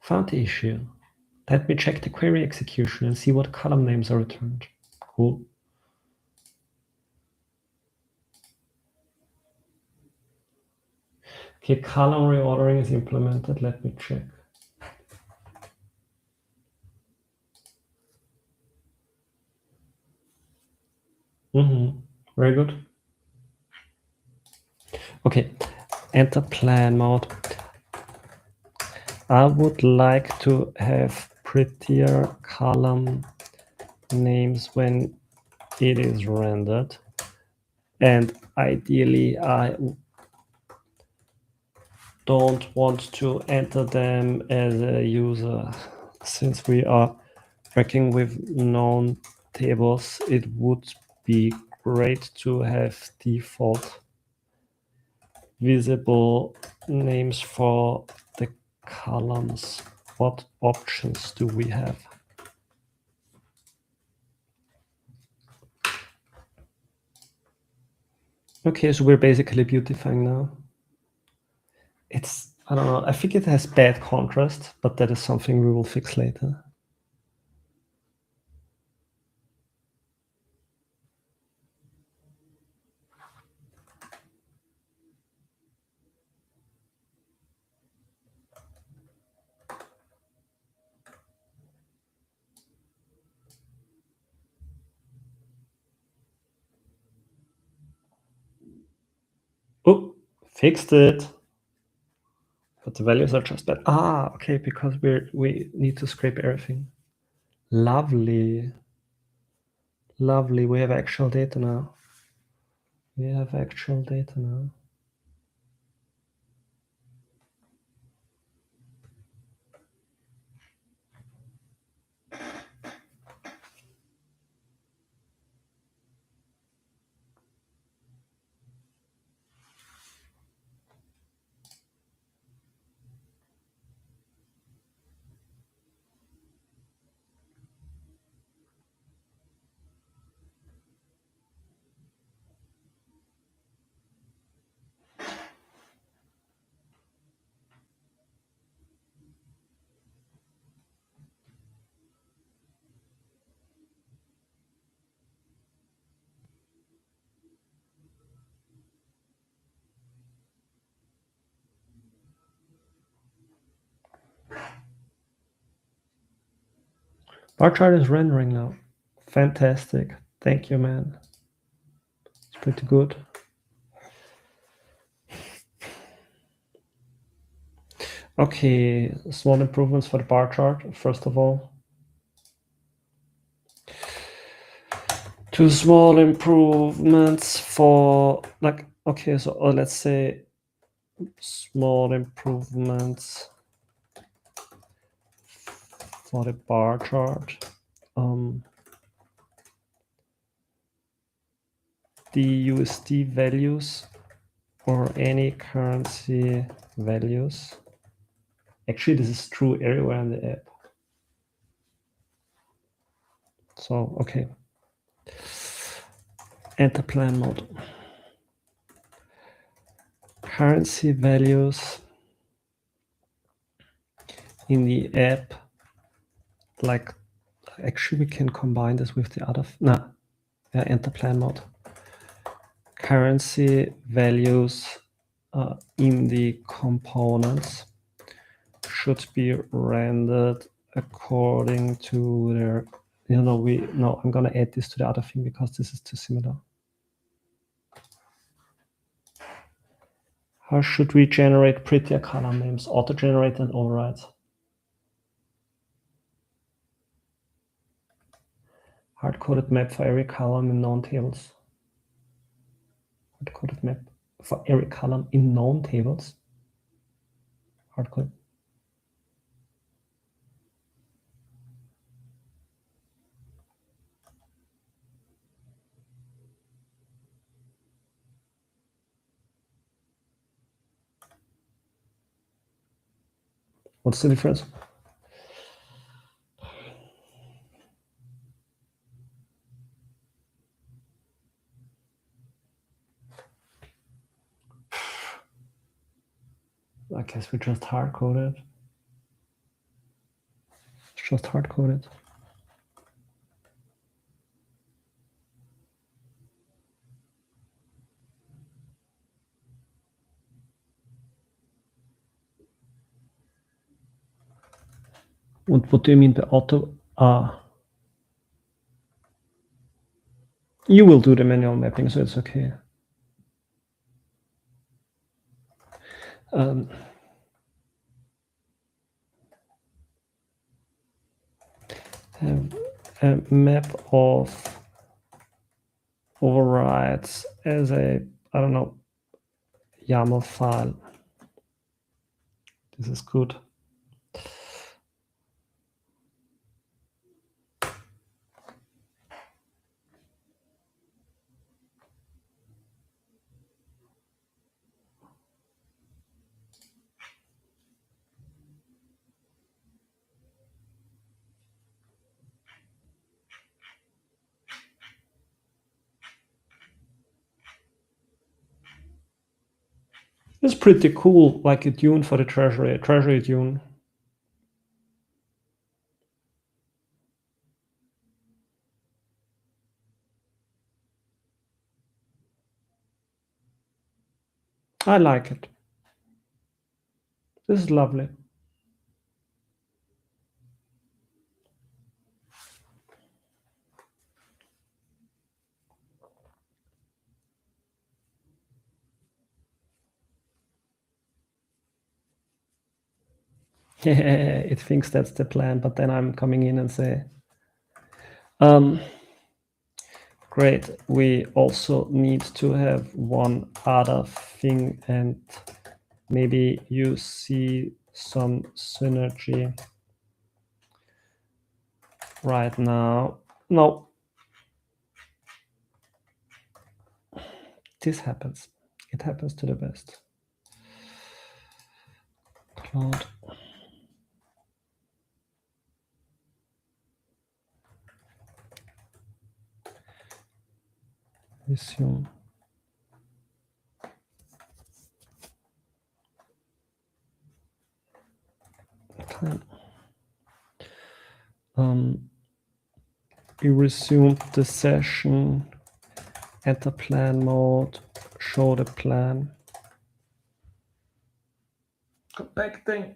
Found the issue. Let me check the query execution and see what column names are returned. Cool. Okay, column reordering is implemented. Let me check. Very good. Okay, enter plan mode. I would like to have prettier column names when it is rendered. And ideally, I don't want to enter them as a user. Since we are working with known tables, it would be great to have default visible names for the columns. What options do we have? Okay, so we're basically beautifying now. I don't know, I think it has bad contrast, but that is something we will fix later. Oh, fixed it. But the values are just bad. Ah, okay, because we need to scrape everything. Lovely. Lovely, we have actual data now. We have actual data now. Bar chart is rendering now. Fantastic. Thank you, man. It's pretty good. Okay, small improvements for the bar chart, first of all. Two small improvements for, like, okay, so let's say small improvements for the bar chart. The USD values or any currency values. Actually, this is true everywhere in the app. So, okay. Enter plan mode. Currency values in the app, like, actually we can combine this with the other, enter plan mode. Currency values in the components should be rendered according to their, I'm gonna add this to the other thing because this is too similar. How should we generate prettier column names? Auto-generate and override. Hard-coded map for every column in known tables. Hard-coded map for every column in known tables. Hard-coded. What's the difference? I guess we just hard coded. It's just hard coded. What do you mean by auto? You will do the manual mapping, so it's okay. A map of overrides as a, I don't know, YAML file. This is good. It's pretty cool, like a tune for the treasury, a treasury tune. I like it. This is lovely. It thinks that's the plan, but then I'm coming in and say, great, we also need to have one other thing, and maybe you see some synergy right now. No, this happens. It happens to the best. Cloud. Resume. Okay. We resumed the session, enter plan mode, show the plan. Compacting.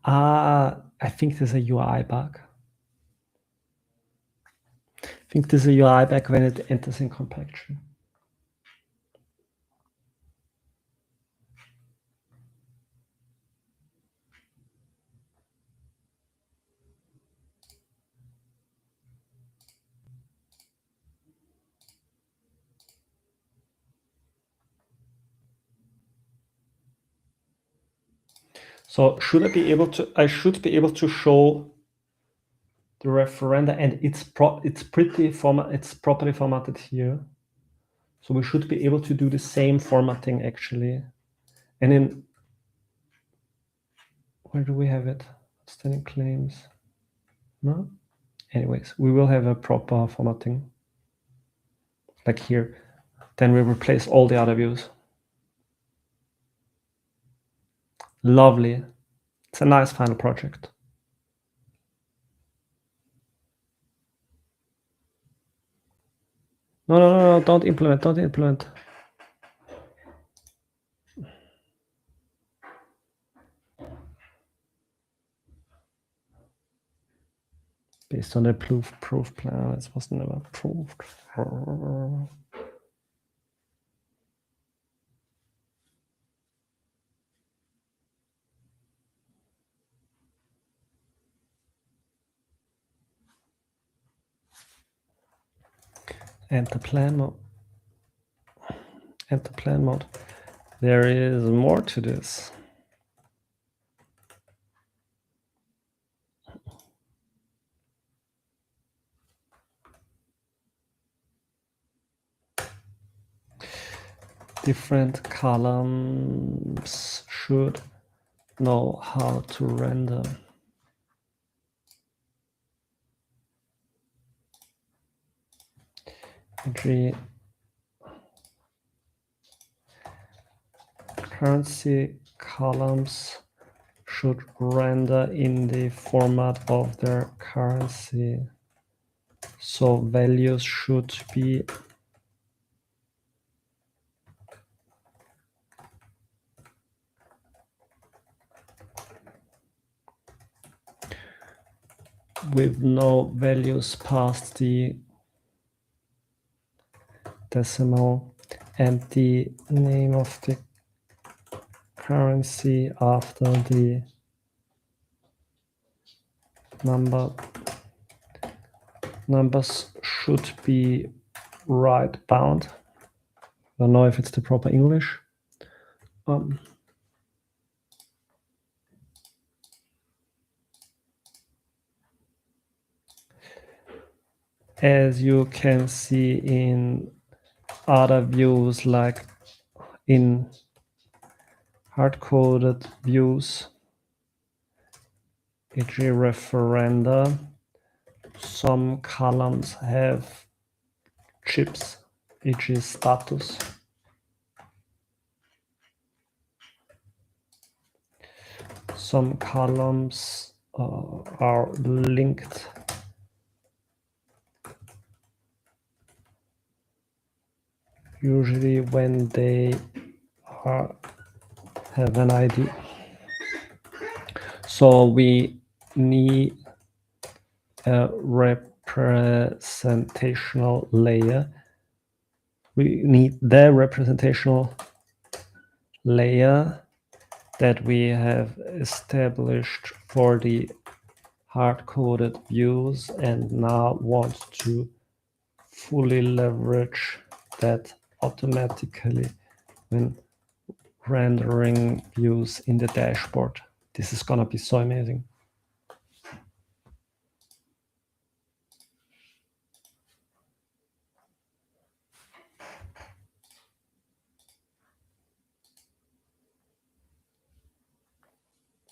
I think there's a UI bug. I think there's a UI bug when it enters in compaction. So should I be able to? I should be able to show the referenda, and it's properly formatted here. So we should be able to do the same formatting actually. And then where do we have it? Outstanding claims. No. Anyways, we will have a proper formatting like here. Then we replace all the other views. Lovely. It's a nice final project. No, don't implement. Based on the proof plan, it was never approved. Enter plan mode. Enter plan mode. There is more to this. Different columns should know how to render. e.g. currency columns should render in the format of their currency. So values should be with no values past the decimal, and the name of the currency after the numbers should be right bound. I don't know if it's the proper English. As you can see in other views, like in hard-coded views, e.g. referenda, some columns have chips, e.g. status. Some columns are linked. Usually when they have an ID. So we need a representational layer. We need the representational layer that we have established for the hard-coded views, and now want to fully leverage that automatically when rendering views in the dashboard. This is gonna be so amazing.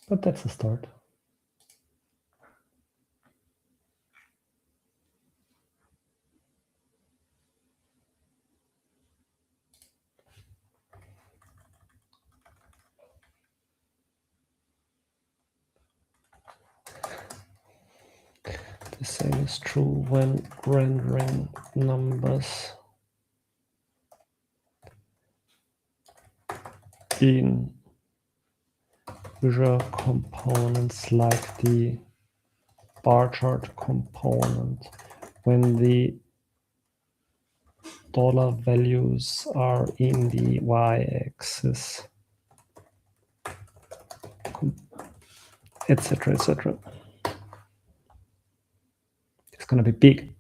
But that's a start. The same is true when rendering numbers in Visual components like the bar chart component. When the dollar values are in the y-axis, etc., etc. It's going to be big.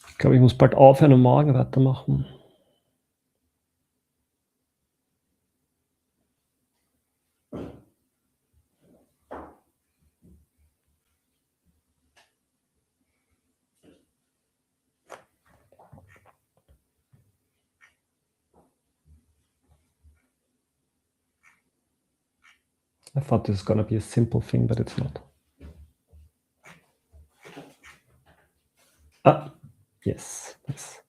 Ich glaube, ich muss bald aufhören und morgen weitermachen. I thought this was going to be a simple thing, but it's not. Ah, yes. Yes.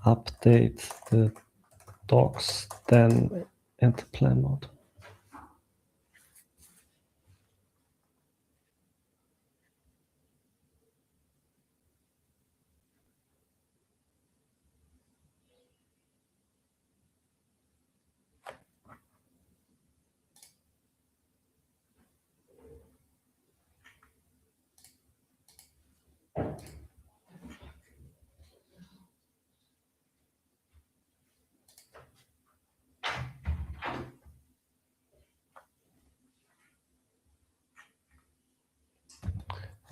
Update the docs, then enter plan mode.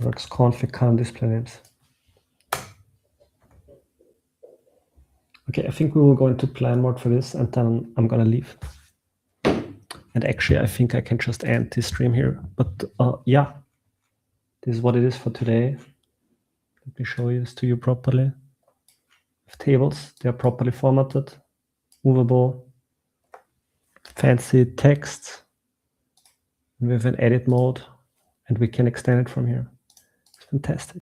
Works config current display names. Okay, I think we will go into plan mode for this, and then I'm gonna leave. And actually, I think I can just end this stream here. But yeah, this is what it is for today. Let me show this to you properly. Tables, they are properly formatted, movable, fancy text. And we have an edit mode, and we can extend it from here. It's fantastic.